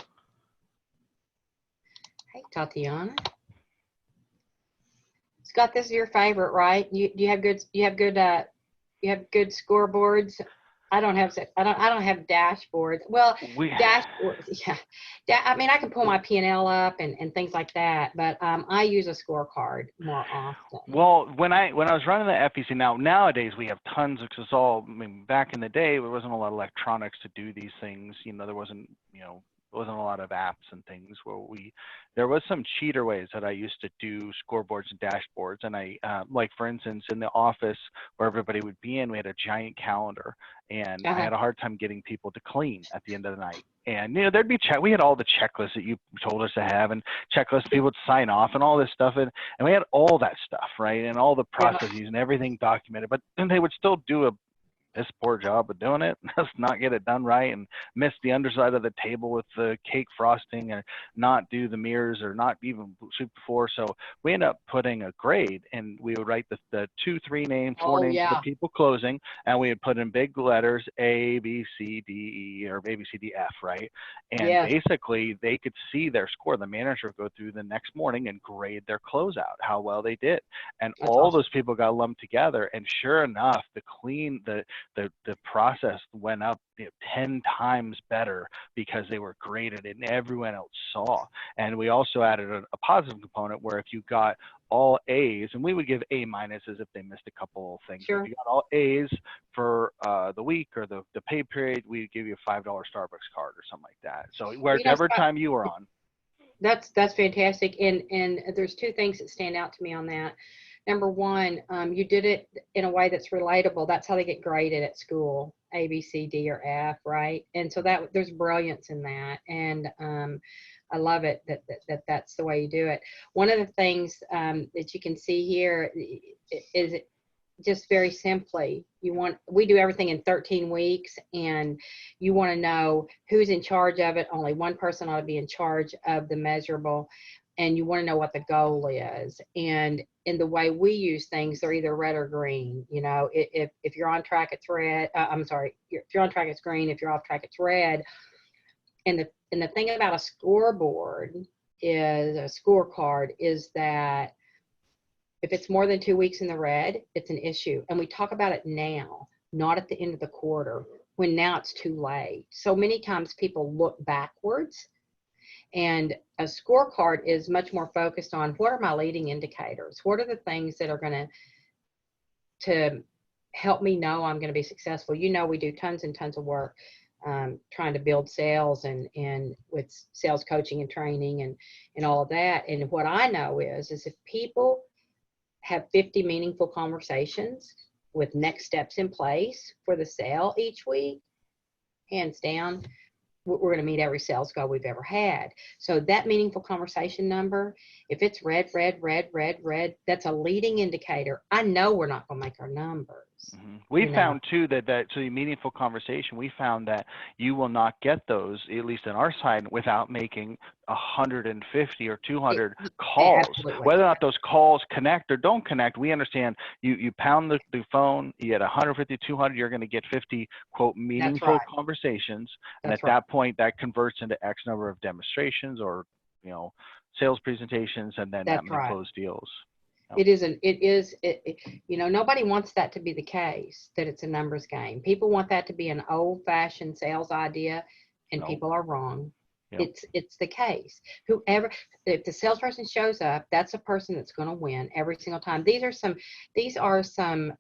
Hey, Tatiana. Scott, this is your favorite, right? You have good scoreboards. I don't have dashboards. Well, dashboards, yeah. I mean, I can pull my P&L up and things like that, but I use a scorecard more often. Well, when I was running the FEC, nowadays we have tons of, back in the day there wasn't a lot of electronics to do these things. There wasn't, wasn't a lot of apps and things where there was some cheater ways that I used to do scoreboards and dashboards. And I, like for instance, in the office where everybody would be in, we had a giant calendar, and I had a hard time getting people to clean at the end of the night. And, there'd be we had all the checklists that you told us to have, and checklists people would sign off and all this stuff. And we had all that stuff, right? And all the processes and everything documented, but then they would still do a poor job of doing it, just not get it done right, and miss the underside of the table with the cake frosting, and not do the mirrors, or not even sweep the floor. So we ended up putting a grade, and we would write the 2, 3 names, 4 names of the people closing, and we would put in big letters A, B, C, D, E, or A, B, C, D, F, right? And basically they could see their score. The manager would go through the next morning and grade their closeout, how well they did. And all those people got lumped together, and sure enough, the process went up 10 times better because they were graded and everyone else saw. And we also added a positive component where if you got all A's, and we would give A minuses if they missed a couple things. If you got all A's for the week or the pay period, we'd give you a $5 Starbucks card or something like that. So whatever time you were on. That's fantastic. And there's 2 things that stand out to me on that. Number one, you did it in a way that's relatable. That's how they get graded at school, A, B, C, D, or F, right? And so there's brilliance in that. And I love it that's the way you do it. One of the things that you can see here is just very simply, we do everything in 13 weeks, and you want to know who's in charge of it. Only one person ought to be in charge of the measurable. And you want to know what the goal is. And in the way we use things, they're either red or green. If you're on track, it's red. If you're on track, it's green. If you're off track, it's red. And the thing about a scoreboard is a scorecard is that if it's more than 2 weeks in the red, it's an issue. And we talk about it now, not at the end of the quarter, when now it's too late. So many times people look backwards. And a scorecard is much more focused on what are my leading indicators? What are the things that are going to help me know I'm going to be successful? We do tons and tons of work trying to build sales and with sales coaching and training and all of that. And what I know is if people have 50 meaningful conversations with next steps in place for the sale each week, hands down, we're going to meet every sales goal we've ever had. So that meaningful conversation number, if it's red, that's a leading indicator. I know we're not going to make our numbers. We found too that so the meaningful conversation, we found that you will not get those, at least on our side, without making 150 or 200 calls. Absolutely. Whether or not those calls connect or don't connect, we understand you pound the phone, you get 150, 200, you're going to get 50 quote meaningful conversations. And at that point, that converts into X number of demonstrations or sales presentations, and then that may close deals. Nobody wants that to be the case, that it's a numbers game. People want that to be an old-fashioned sales idea, and people are wrong. It's the case. If the salesperson shows up, that's a person that's going to win every single time. These are some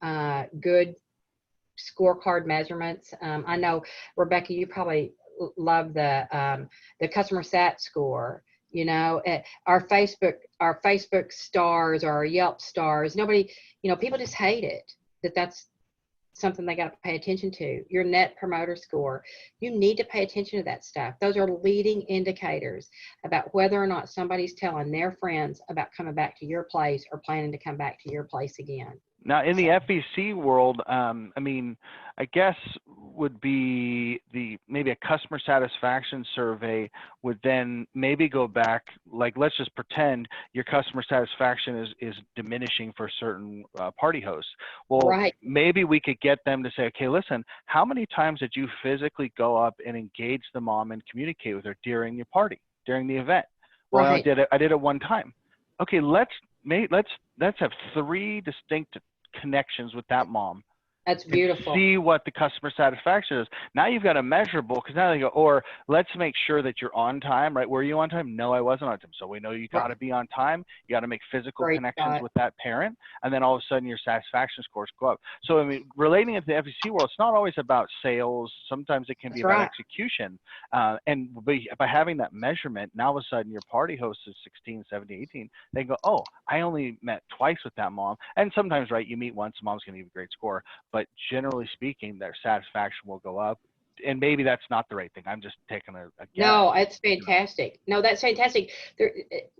good scorecard measurements. I know, Rebecca, you probably love the customer sat score. Our Facebook stars or our Yelp stars, people just hate it, that's something they got to pay attention to. Your net promoter score, you need to pay attention to that stuff. Those are leading indicators about whether or not somebody's telling their friends about coming back to your place or planning to come back to your place again. Now, in the FEC world, I guess would be maybe a customer satisfaction survey would then maybe go back, like, let's just pretend your customer satisfaction is diminishing for certain party hosts. Well, maybe we could get them to say, okay, listen, how many times did you physically go up and engage the mom and communicate with her during your party, during the event? Well, I did it one time. Okay, let's have 3 distinct connections with that mom That's beautiful. See what the customer satisfaction is. Now you've got a measurable, because now they go, or let's make sure that you're on time, right? Were you on time? No, I wasn't on time. So we know you got to be on time. You got to make physical connections with that parent. And then all of a sudden your satisfaction scores go up. So, I mean, relating it to the FEC world, it's not always about sales. Sometimes it can be about execution. And by having that measurement, now all of a sudden your party host is 16, 17, 18. They go, oh, I only met twice with that mom. And sometimes, right, you meet once, mom's going to give a great score. But generally speaking, their satisfaction will go up. And maybe that's not the right thing. I'm just taking a guess. No, it's fantastic. No, that's fantastic.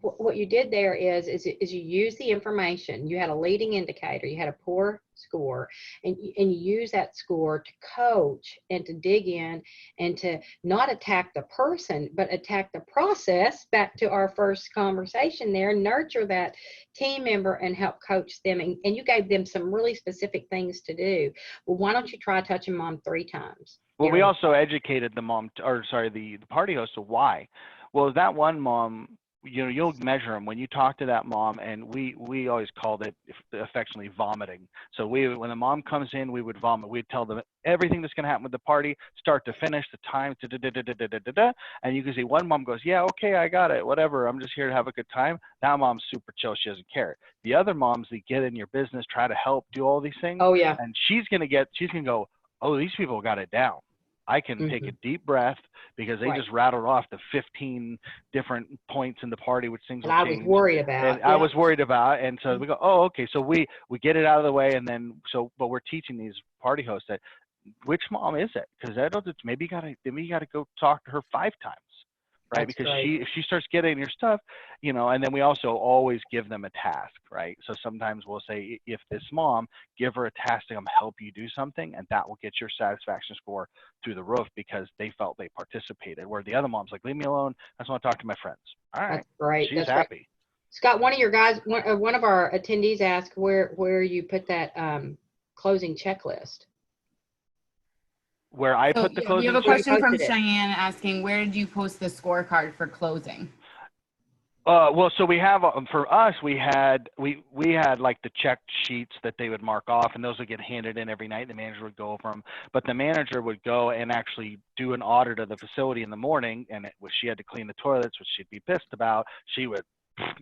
What you did there is you use the information. You had a leading indicator. You had a poor score, and you use that score to coach and to dig in and to not attack the person, but attack the process. Back to our first conversation there, nurture that team member and help coach them. And you gave them some really specific things to do. Well, why don't you try touching mom 3 times? Well, we also educated the mom, the party host of why. Well, that one mom, you know, you'll measure them when you talk to that mom, and we always called it affectionately vomiting. So when the mom comes in, we would vomit. We'd tell them everything that's going to happen with the party, start to finish, the time, and you can see one mom goes, yeah, okay, I got it, whatever. I'm just here to have a good time. That mom's super chill. She doesn't care. The other moms that get in your business, try to help, do all these things. Oh yeah. And she's gonna go, oh, these people got it down. I can take a deep breath because they just rattled off the 15 different points in the party, which things I was worried about. And I was worried about. And so we go, oh, okay. So we get it out of the way. And then, but we're teaching these party hosts that which mom is it? Because maybe you gotta go talk to her 5 times. Right, because if she starts getting your stuff, you know, and then we also always give them a task, right? So sometimes we'll say, if this mom, give her a task to come help you do something, and that will get your satisfaction score through the roof because they felt they participated. Where the other mom's like, leave me alone, I just want to talk to my friends. All right, that's great. She's happy. Scott, one of your guys, one of our attendees asked where you put that closing checklist. Where I put the closing. We have a question from Cheyenne asking, where did you post the scorecard for closing? Well, so we have, for us, we had like the check sheets that they would mark off, and those would get handed in every night. The manager would go over them, but the manager would go and actually do an audit of the facility in the morning, and she had to clean the toilets, which she'd be pissed about. She would,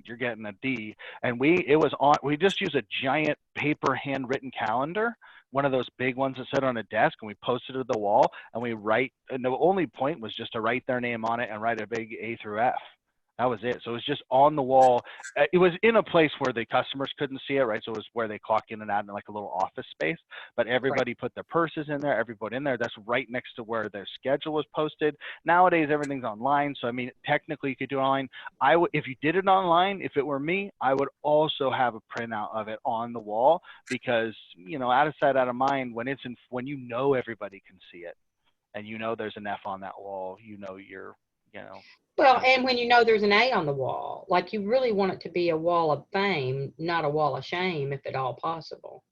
you're getting a D. And we just use a giant paper handwritten calendar, one of those big ones that sit on a desk, and we posted it to the wall, and we write, and the only point was just to write their name on it and write a big A through F. That was it. So it was just on the wall. It was in a place where the customers couldn't see it, right? So it was where they clock in and out in like a little office space. But everybody put their purses in there. Everybody in there. That's right next to where their schedule was posted. Nowadays, everything's online. So I mean, technically, you could do it online. If you did it online, if it were me, I would also have a printout of it on the wall because, you know, out of sight, out of mind. When you know everybody can see it, and you know there's an F on that wall, you know you're, you know. Well, and when you know there's an A on the wall, like you really want it to be a wall of fame, not a wall of shame, if at all possible.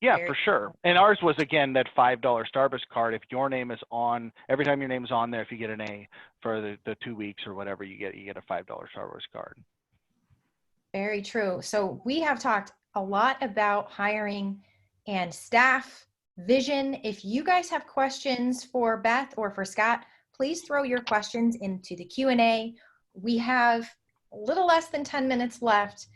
Yeah, for sure. And ours was, again, that $5 Starbucks card. If your name is on, every time your name is on there, if you get an A for the 2 weeks or whatever, you get a $5 Starbucks card. Very true. So we have talked a lot about hiring and staff vision. If you guys have questions for Beth or for Scott, please throw your questions into the Q&A. We have a little less than 10 minutes left,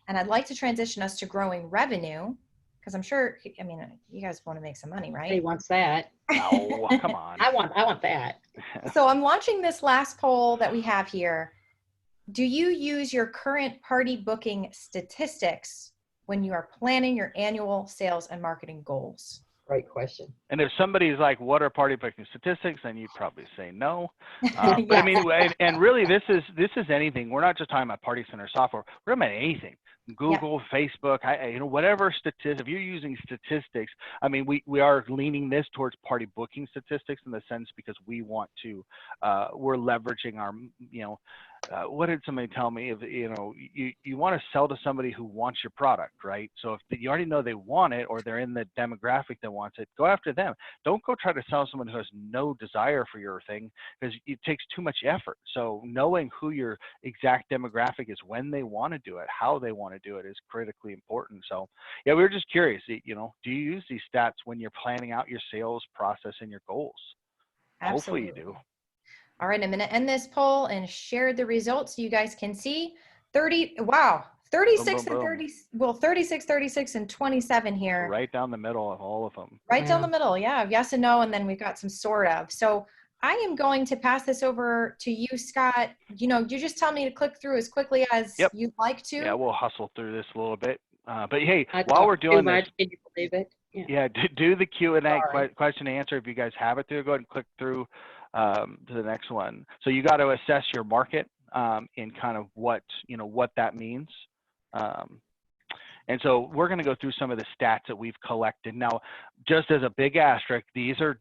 and I'd like to transition us to growing revenue, because I'm sure, I mean, you guys want to make some money, right? He wants that. No, come on. I want that. So I'm launching this last poll that we have here. Do you use your current party booking statistics when you are planning your annual sales and marketing goals? Great question. And if somebody's like, what are party booking statistics? Then you'd probably say no. But I mean, and really this is anything. We're not just talking about Party Center software. We're talking about anything. Google, Facebook, you know, whatever statistics, if you're using statistics, I mean, we are leaning this towards party booking statistics in the sense because we want to, we're leveraging our, you know, what did somebody tell me? If, you know, you want to sell to somebody who wants your product, right? So if you already know they want it or they're in the demographic that wants it, go after them. Don't go try to sell someone who has no desire for your thing because it takes too much effort. So knowing who your exact demographic is, when they want to do it, how they want to to do it is critically important. So yeah, we were just curious, you know, do you use these stats when you're planning out your sales process and your goals? Absolutely. Hopefully you do. All right, I'm going to end this poll and share the results so you guys can see. 36 boom, and boom. 30, well, 36, 36, and 27 here. Right down the middle of all of them. Right down the middle, yeah, yes and no, and then we've got some sort of. So I am going to pass this over to you, Scott. You know, you just tell me to click through as quickly as you'd like to. Yeah, we'll hustle through this a little bit. But hey, I while we're doing this, can you believe it? Yeah, do the Q&A question and answer if you guys have it there. Go ahead and click through to the next one. So you got to assess your market in kind of what that means. And so we're going to go through some of the stats that we've collected. Now, just as a big asterisk, these are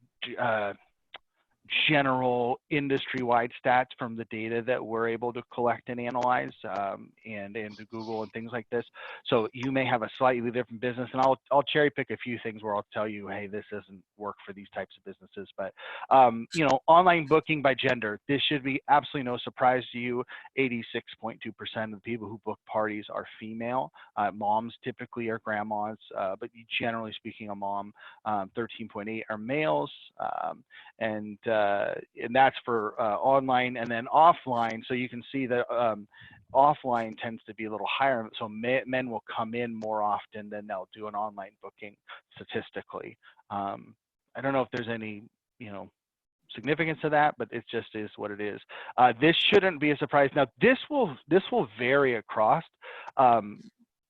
general industry-wide stats from the data that we're able to collect and analyze and into Google and things like this. So you may have a slightly different business, and I'll cherry pick a few things where I'll tell you, hey, this doesn't work for these types of businesses. But you know, online booking by gender, this should be absolutely no surprise to you. 86.2% of the people who book parties are female. Moms typically are grandmas, but generally speaking, a mom. 13.8 are males, and that's for online, and then offline. So you can see that offline tends to be a little higher. So men will come in more often than they'll do an online booking statistically. I don't know if there's any, you know, significance to that, but it just is what it is. This shouldn't be a surprise. Now this will vary across.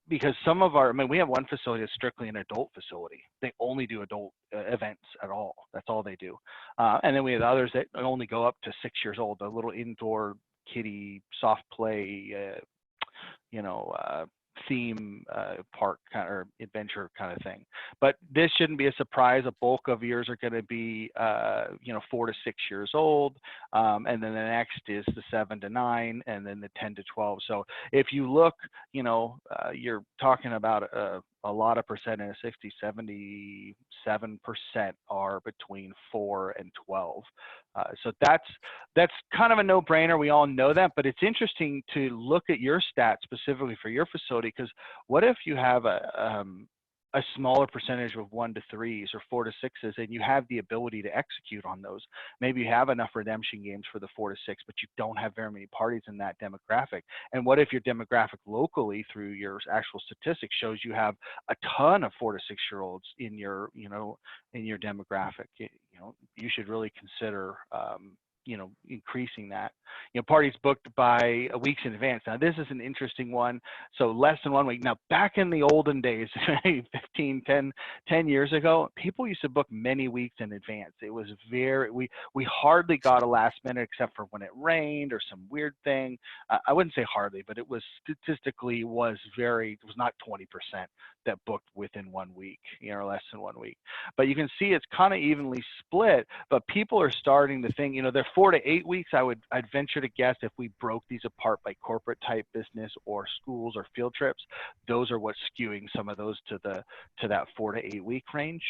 Because some of our, I mean, we have one facility that's strictly an adult facility. They only do adult events at all. That's all they do. And then we have others that only go up to 6 years old, a little indoor kiddie, soft play, you know, theme park kind of, or adventure kind of thing. But this shouldn't be a surprise. A bulk of yours are going to be, you know, 4 to 6 years old. And then the next is the 7 to 9, and then the 10 to 12. So if you look, you know, you're talking about a lot of percentage, 60, 77% are between 4 and 12. So that's kind of a no-brainer. We all know that, but it's interesting to look at your stats specifically for your facility, because what if you have a smaller percentage of 1 to 3s or 4 to 6s, and you have the ability to execute on those. Maybe you have enough redemption games for the 4 to 6, but you don't have very many parties in that demographic. And what if your demographic locally through your actual statistics shows you have a ton of 4 to 6 year olds in your, you know, in your demographic? You know, you should really consider you know, increasing that. You know, parties booked by weeks in advance. Now this is an interesting one. So less than 1 week. Now back in the olden days, 10 years ago, people used to book many weeks in advance. It was very, we hardly got a last minute except for when it rained or some weird thing. I wouldn't say hardly, but it was statistically was not 20% that booked within 1 week, you know, or less than 1 week. But you can see it's kind of evenly split, but people are starting to think, you know, they're 4 to 8 weeks. I'd venture to guess if we broke these apart by corporate type business or schools or field trips, those are what's skewing some of those to that 4 to 8 week range.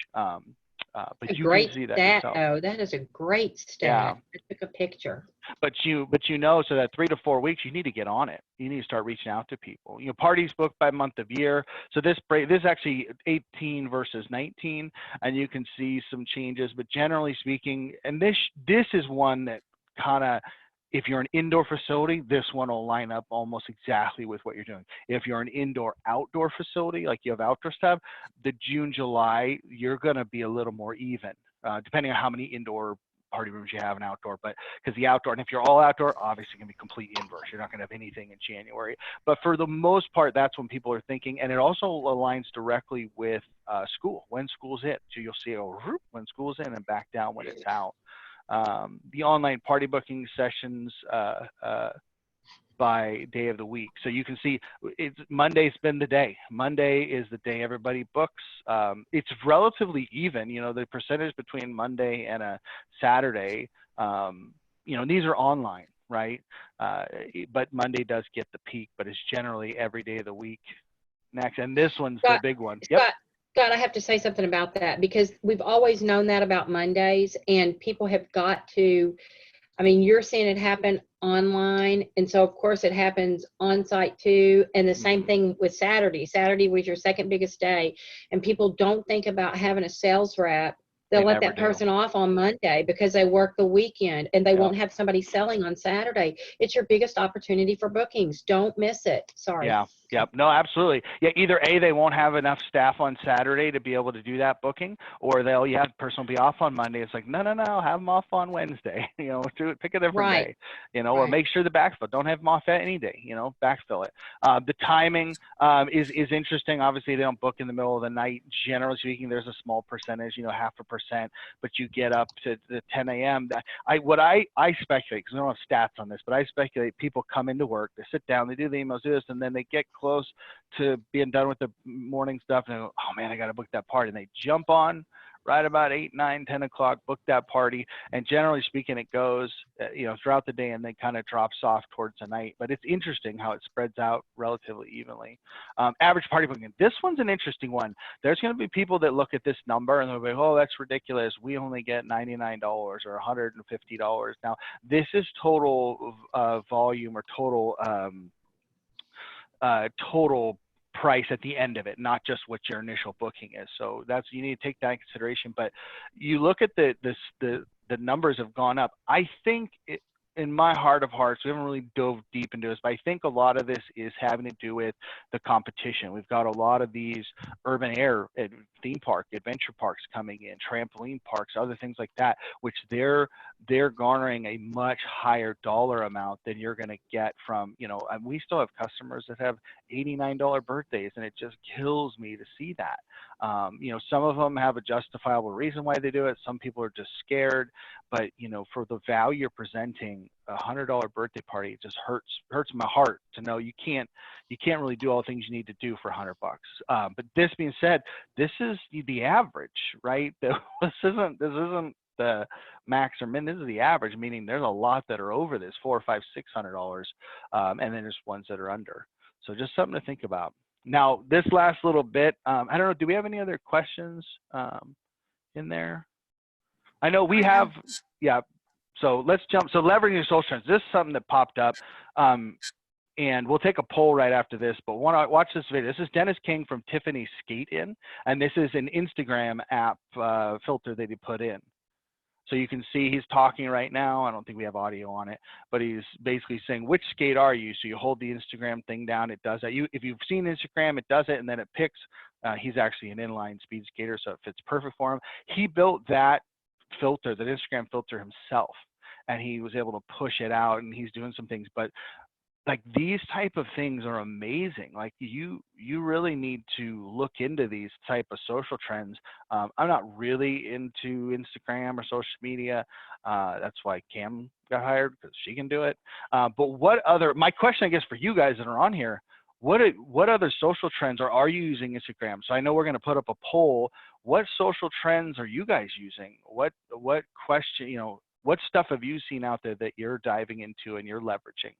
But you can see that yourself. Oh, that is a great stat. Yeah. I took a picture. But you know, so that 3 to 4 weeks, you need to get on it. You need to start reaching out to people. You know, parties booked by month of year. So this is actually 18 versus 19, and you can see some changes. But generally speaking, and this is one that kind of, if you're an indoor facility, this one will line up almost exactly with what you're doing. If you're an indoor-outdoor facility, like you have outdoor stuff, the June, July, you're going to be a little more even, depending on how many indoor party rooms you have and outdoor. But because the outdoor, and if you're all outdoor, obviously going to be complete inverse. You're not going to have anything in January. But for the most part, that's when people are thinking, and it also aligns directly with school, when school's in. So you'll see when school's in and back down when it's out. The online party booking sessions by day of the week. So you can see Monday's been the day. Monday is the day everybody books. It's relatively even, you know, the percentage between Monday and a Saturday, you know, these are online, right? But Monday does get the peak, but it's generally every day of the week next. And this one's the big one. Yep. Scott, I have to say something about that, because we've always known that about Mondays, and people have got to I mean, you're seeing it happen online. And so of course it happens on site too. And the same thing with Saturday. Saturday was your second biggest day. And people don't think about having a sales rep. They'll They let never that do. person off on Monday because they work the weekend and they Yep. won't have somebody selling on Saturday. It's your biggest opportunity for bookings. Don't miss it. Sorry. Yeah. Yep. No, absolutely. Yeah. Either A, they won't have enough staff on Saturday to be able to do that booking, or the person will be off on Monday. It's like, no, have them off on Wednesday, pick a different Right. day, or Right. make sure the backfill, don't have them off at any day, backfill it. The timing is interesting. Obviously they don't book in the middle of the night. Generally speaking, there's a small percentage, 0.5%, but you get up to the 10 a.m. I speculate, because I don't have stats on this, but I speculate people come into work, they sit down, they do the emails, do this, and then they get close to being done with the morning stuff and they go, oh man, I got to book that party. And they jump on right about 8, 9, 10 o'clock, book that party. And generally speaking, it goes, throughout the day and then kind of drops off towards the night. But it's interesting how it spreads out relatively evenly. Average party booking. This one's an interesting one. There's going to be people that look at this number and they'll be, oh, that's ridiculous. We only get $99 or $150. Now, this is total volume or total total price at the end of it, not just what your initial booking is. So you need to take that in consideration. But you look at the numbers have gone up. I think in my heart of hearts, we haven't really dove deep into this, but I think a lot of this is having to do with the competition. We've got a lot of these urban air theme park, adventure parks coming in, trampoline parks, other things like that, which they're garnering a much higher dollar amount than you're going to get from, and we still have customers that have $89 birthdays, and it just kills me to see that. Some of them have a justifiable reason why they do it. Some people are just scared, but for the value you're presenting, $100 birthday party, it just hurts my heart to know you can't really do all the things you need to do for $100. But this being said, this is the average, right? This isn't the max or min. This is the average, meaning there's a lot that are over this $400, $500, $600, and then there's ones that are under. So just something to think about. Now, this last little bit, I don't know, do we have any other questions in there? I know we have, yeah. So let's jump. So leveraging your social trends. This is something that popped up, and we'll take a poll right after this. But watch this video. This is Dennis King from Tiffany Skate In, and this is an Instagram app filter that he put in. So you can see he's talking right now. I don't think we have audio on it, but he's basically saying, which skate are you? So you hold the Instagram thing down, it does that. If you've seen Instagram, it does it, and then it picks. He's actually an inline speed skater, so it fits perfect for him. He built that filter, that Instagram filter himself, and he was able to push it out, and he's doing some things. But like, these type of things are amazing. Like, you really need to look into these type of social trends. I'm not really into Instagram or social media. That's why Cam got hired, because she can do it. But my question, I guess, for you guys that are on here, what other social trends are you using Instagram? So I know we're going to put up a poll. What social trends are you guys using? What question, what stuff have you seen out there that you're diving into and you're leveraging?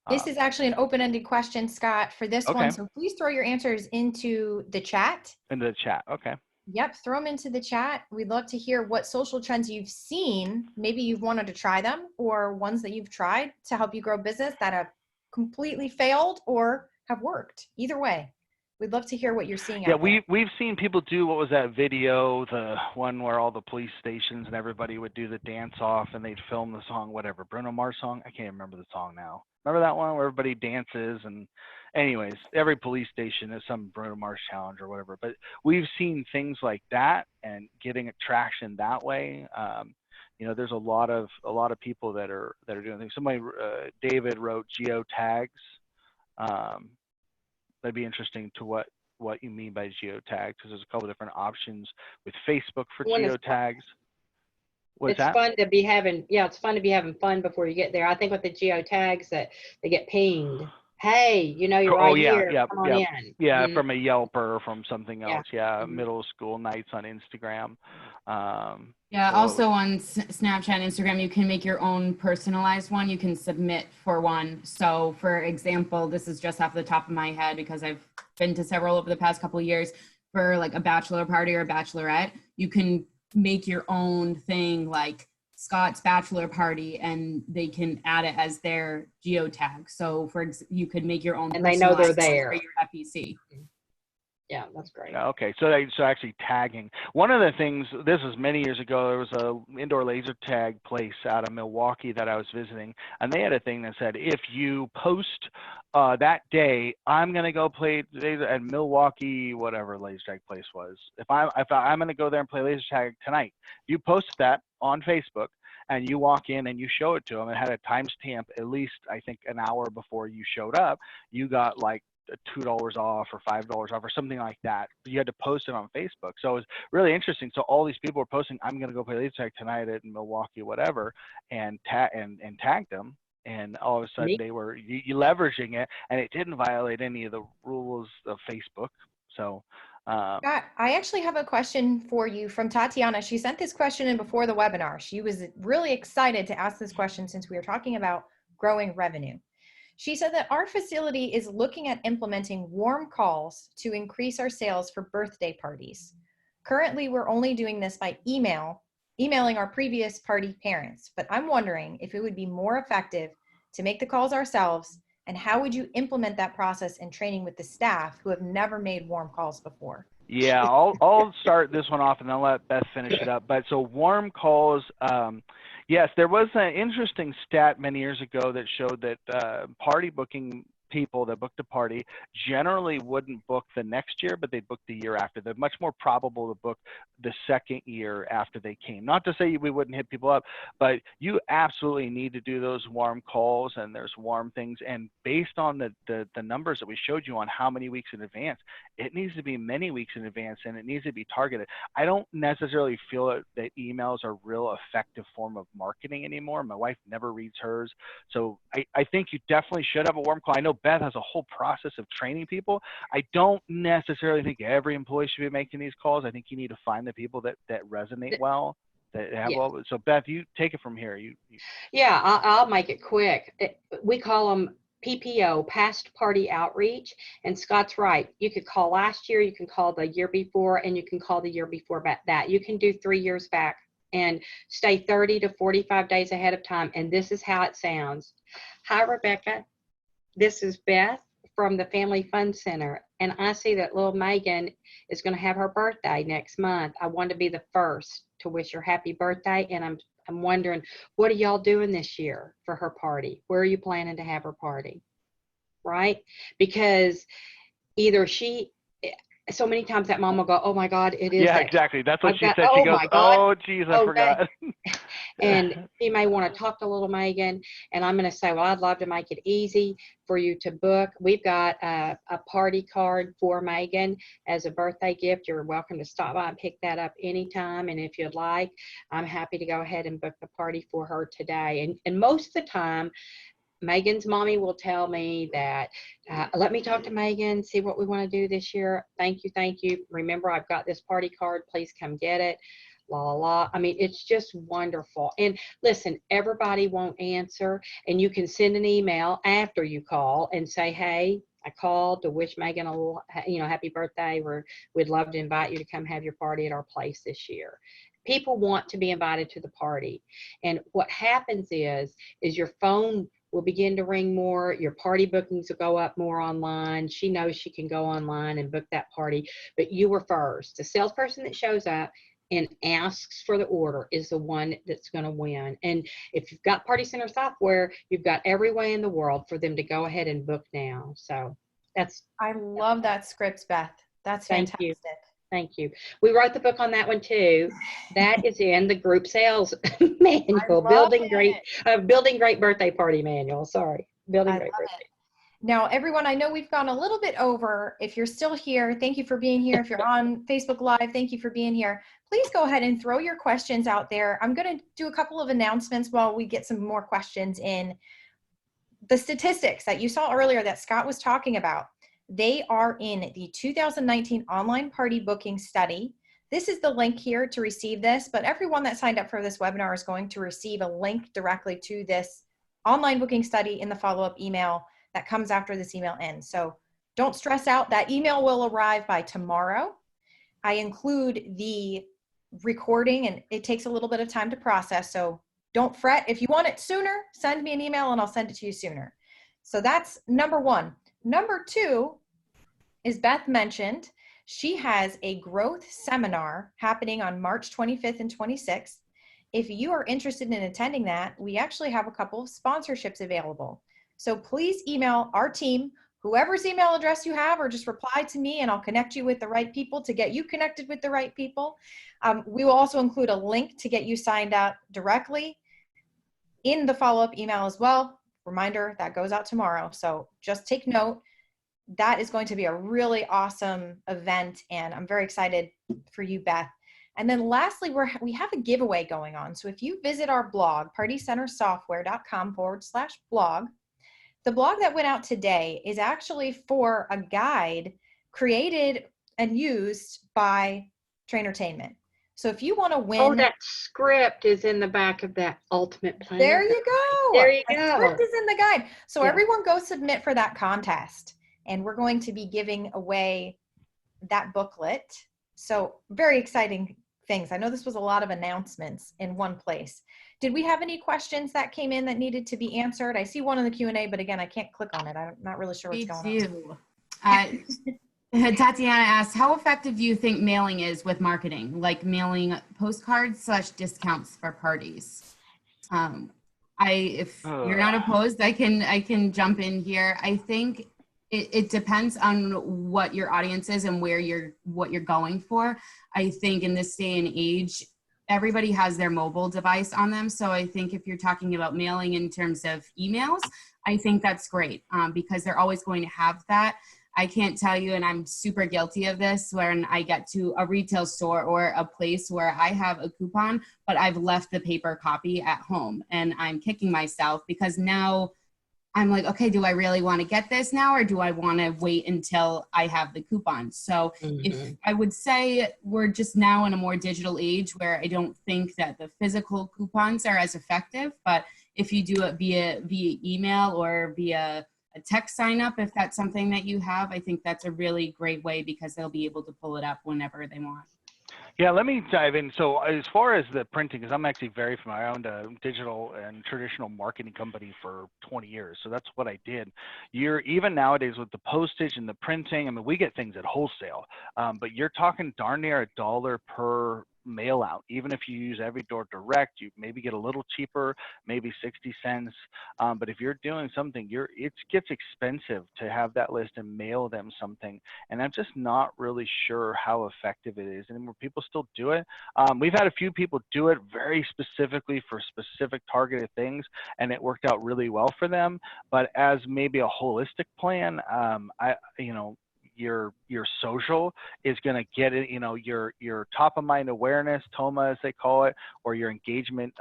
This is actually an open-ended question, Scott, for this one. So please throw your answers into the chat. Into the chat, okay. Yep, throw them into the chat. We'd love to hear what social trends you've seen. Maybe you've wanted to try them, or ones that you've tried to help you grow business that have completely failed or have worked. Either way, we'd love to hear what you're seeing out there. We've seen people do, what was that video, the one where all the police stations and everybody would do the dance off and they'd film the song, whatever, Bruno Mars song? I can't remember the song now. Remember that one where everybody dances? And anyways, every police station is some Bruno Mars challenge or whatever. But we've seen things like that and getting traction that way. There's a lot of people that are doing things. Somebody, David, wrote geotags. That'd be interesting to what you mean by geotags, because there's a couple different options with Facebook for geotags. It's fun to be having fun before you get there. I think with the geotags that they get pinged. Hey, you're right here. Come on in. Yeah, from a Yelp or from something else. Yeah, middle school nights on Instagram. Also on Snapchat and Instagram, you can make your own personalized one. You can submit for one. So for example, this is just off the top of my head because I've been to several over the past couple of years. For like a bachelor party or a bachelorette, you can make your own thing, like Scott's bachelor party, and they can add it as their geotag. So you could make your own, and they know they're personalized one there. for your FEC. Yeah, that's great. Okay, so actually tagging. One of the things, this was many years ago, there was a indoor laser tag place out of Milwaukee that I was visiting, and they had a thing that said, if you post that day, I'm gonna go play at Milwaukee, whatever laser tag place was. If I'm gonna go there and play laser tag tonight, you post that on Facebook, and you walk in and you show it to them, it had a timestamp at least, I think, an hour before you showed up, you got like $2 off or $5 off or something like that. You had to post it on Facebook. So it was really interesting. So all these people were posting, I'm going to go play laser tag tonight at Milwaukee, whatever, and tagged them. And all of a sudden they were you leveraging it, and it didn't violate any of the rules of Facebook. So Scott, I actually have a question for you from Tatiana. She sent this question in before the webinar. She was really excited to ask this question since we were talking about growing revenue. She said that our facility is looking at implementing warm calls to increase our sales for birthday parties. Currently, we're only doing this by emailing our previous party parents, but I'm wondering if it would be more effective to make the calls ourselves, and how would you implement that process in training with the staff who have never made warm calls before? Yeah, I'll start this one off and I'll let Beth finish it up. But so warm calls, yes, there was an interesting stat many years ago that showed that party booking people that booked a party generally wouldn't book the next year, but they'd book the year after. They're much more probable to book the second year after they came. Not to say we wouldn't hit people up, but you absolutely need to do those warm calls, and there's warm things. And based on the numbers that we showed you on how many weeks in advance, it needs to be many weeks in advance, and it needs to be targeted. I don't necessarily feel that emails are a real effective form of marketing anymore. My wife never reads hers. So I think you definitely should have a warm call. I know Beth has a whole process of training people. I don't necessarily think every employee should be making these calls. I think you need to find the people that resonate well, that have well. So Beth, you take it from here. Yeah, I'll make it quick. We call them PPO, past party outreach. And Scott's right. You could call last year, you can call the year before, and you can call the year before that. You can do 3 years back and stay 30 to 45 days ahead of time. And this is how it sounds. Hi, Rebecca. This is Beth from the Family Fun Center. And I see that little Megan is going to have her birthday next month. I want to be the first to wish her happy birthday. And I'm wondering, what are y'all doing this year for her party? Where are you planning to have her party? Right? Because either so many times that mom will go, oh my God, it is. Yeah, exactly. That's what she said. She goes, oh geez, I forgot. And she may want to talk to little Megan, and I'm going to say, well, I'd love to make it easy for you to book. We've got a party card for Megan as a birthday gift. You're welcome to stop by and pick that up anytime. And if you'd like, I'm happy to go ahead and book the party for her today. And most of the time, Megan's mommy will tell me that, let me talk to Megan, see what we want to do this year. Thank you. Remember, I've got this party card. Please come get it. La, la, la. I mean, it's just wonderful. And listen, everybody won't answer. And you can send an email after you call and say, hey, I called to wish Megan a little, happy birthday. We'd love to invite you to come have your party at our place this year. People want to be invited to the party. And what happens is your phone will begin to ring more. Your party bookings will go up more online. She knows she can go online and book that party, but you were first. The salesperson that shows up and asks for the order is the one that's going to win. And if you've got Party Center software, you've got every way in the world for them to go ahead and book now. So I love that script, Beth. That's fantastic. Thank you. We wrote the book on that one too. That is in the group sales manual, building great birthday party manual. Sorry, building great birthday. Now, everyone, I know we've gone a little bit over. If you're still here, thank you for being here. If you're on Facebook Live, thank you for being here. Please go ahead and throw your questions out there. I'm going to do a couple of announcements while we get some more questions in. The statistics that you saw earlier that Scott was talking about, they are in the 2019 online party booking study. This is the link here to receive this, but everyone that signed up for this webinar is going to receive a link directly to this online booking study in the follow-up email that comes after this email ends. So don't stress out. That email will arrive by tomorrow. I include the recording, and it takes a little bit of time to process, so don't fret. If you want it sooner, send me an email and I'll send it to you sooner. So that's number one. Number two is Beth mentioned, she has a growth seminar happening on March 25th and 26th. If you are interested in attending that, we actually have a couple of sponsorships available. So please email our team, whoever's email address you have, or just reply to me and I'll connect you with the right people to get you connected with the right people. We will also include a link to get you signed up directly in the follow-up email as well. Reminder, that goes out tomorrow. So just take note. That is going to be a really awesome event, and I'm very excited for you, Beth. And then lastly, we have a giveaway going on. So if you visit our blog, partycentersoftware.com/blog, the blog that went out today is actually for a guide created and used by Trainertainment. So if you want to win. Oh, that script is in the back of that ultimate plan. There you go. There you The go. script is in the guide. So Yeah. everyone go submit for that contest. And we're going to be giving away that booklet. So very exciting things. I know this was a lot of announcements in one place. Did we have any questions that came in that needed to be answered? I see one in the Q&A, but again, I can't click on it. I'm not really sure what's going on. Tatiana asked, how effective do you think mailing is with marketing, like mailing postcards / discounts for parties? If you're not opposed, I can jump in here. I think it depends on what your audience is and what you're going for. I think in this day and age, everybody has their mobile device on them. So I think if you're talking about mailing in terms of emails, I think that's great because they're always going to have that. I can't tell you, and I'm super guilty of this, when I get to a retail store or a place where I have a coupon, but I've left the paper copy at home, and I'm kicking myself because now I'm like, okay, do I really want to get this now, or do I want to wait until I have the coupon? So if I would say we're just now in a more digital age where I don't think that the physical coupons are as effective, but if you do it via email or via a text sign up, if that's something that you have, I think that's a really great way because they'll be able to pull it up whenever they want. Yeah, let me dive in. So as far as the printing, because I'm actually very familiar, I owned a digital and traditional marketing company for 20 years. So that's what I did. Even nowadays with the postage and the printing, I mean, we get things at wholesale, but you're talking darn near $1 per mail out. Even if you use Every Door Direct, you maybe get a little cheaper, maybe 60 cents. But if you're doing something, it gets expensive to have that list and mail them something. And I'm just not really sure how effective it is. And more people still do it. We've had a few people do it very specifically for specific targeted things, and it worked out really well for them. But as maybe a holistic plan, your social is going to get it, your top of mind awareness, TOMA as they call it, or your engagement,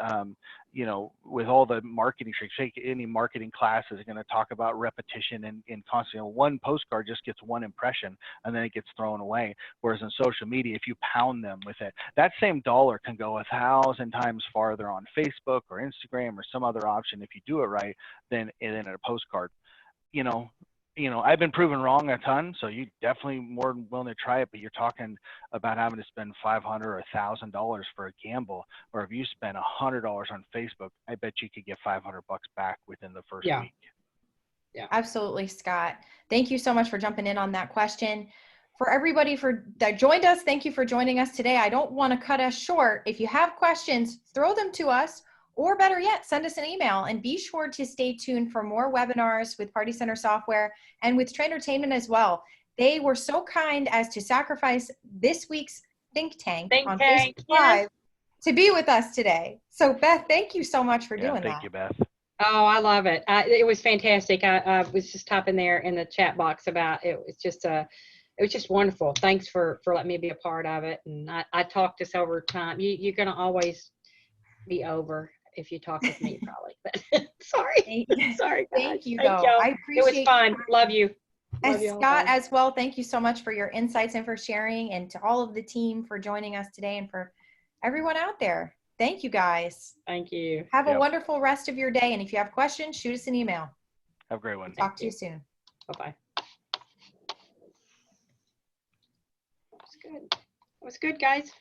with all the marketing tricks. Any marketing class is going to talk about repetition and constantly. One postcard just gets one impression and then it gets thrown away. Whereas in social media, if you pound them with it, that same dollar can go 1,000 times farther on Facebook or Instagram or some other option if you do it right than in a postcard. I've been proven wrong a ton, so you definitely more than willing to try it, but you're talking about having to spend $500 or $1,000 for a gamble, or if you spend $100 on Facebook, I bet you could get $500 back within the first week. Yeah, absolutely, Scott. Thank you so much for jumping in on that question. For everybody that joined us, thank you for joining us today. I don't want to cut us short. If you have questions, throw them to us. Or better yet, send us an email, and be sure to stay tuned for more webinars with Party Center Software and with Trainertainment as well. They were so kind as to sacrifice this week's ThinkTank on Facebook Live to be with us today. So Beth, thank you so much for doing that. Thank you, Beth. Oh, I love it. It was fantastic. I was just typing there in the chat box about it. It was just wonderful. Thanks for letting me be a part of it. And I talked this over time. You're going to always be over if you talk with me, probably. But sorry, guys. Thank you, though. I appreciate it. Was fun. Love you. And Scott as well. Thank you so much for your insights and for sharing, and to all of the team for joining us today, and for everyone out there. Thank you, guys. Thank you. Have a wonderful rest of your day. And if you have questions, shoot us an email. Have a great one. Talk to you soon. Bye-bye. It was good, guys.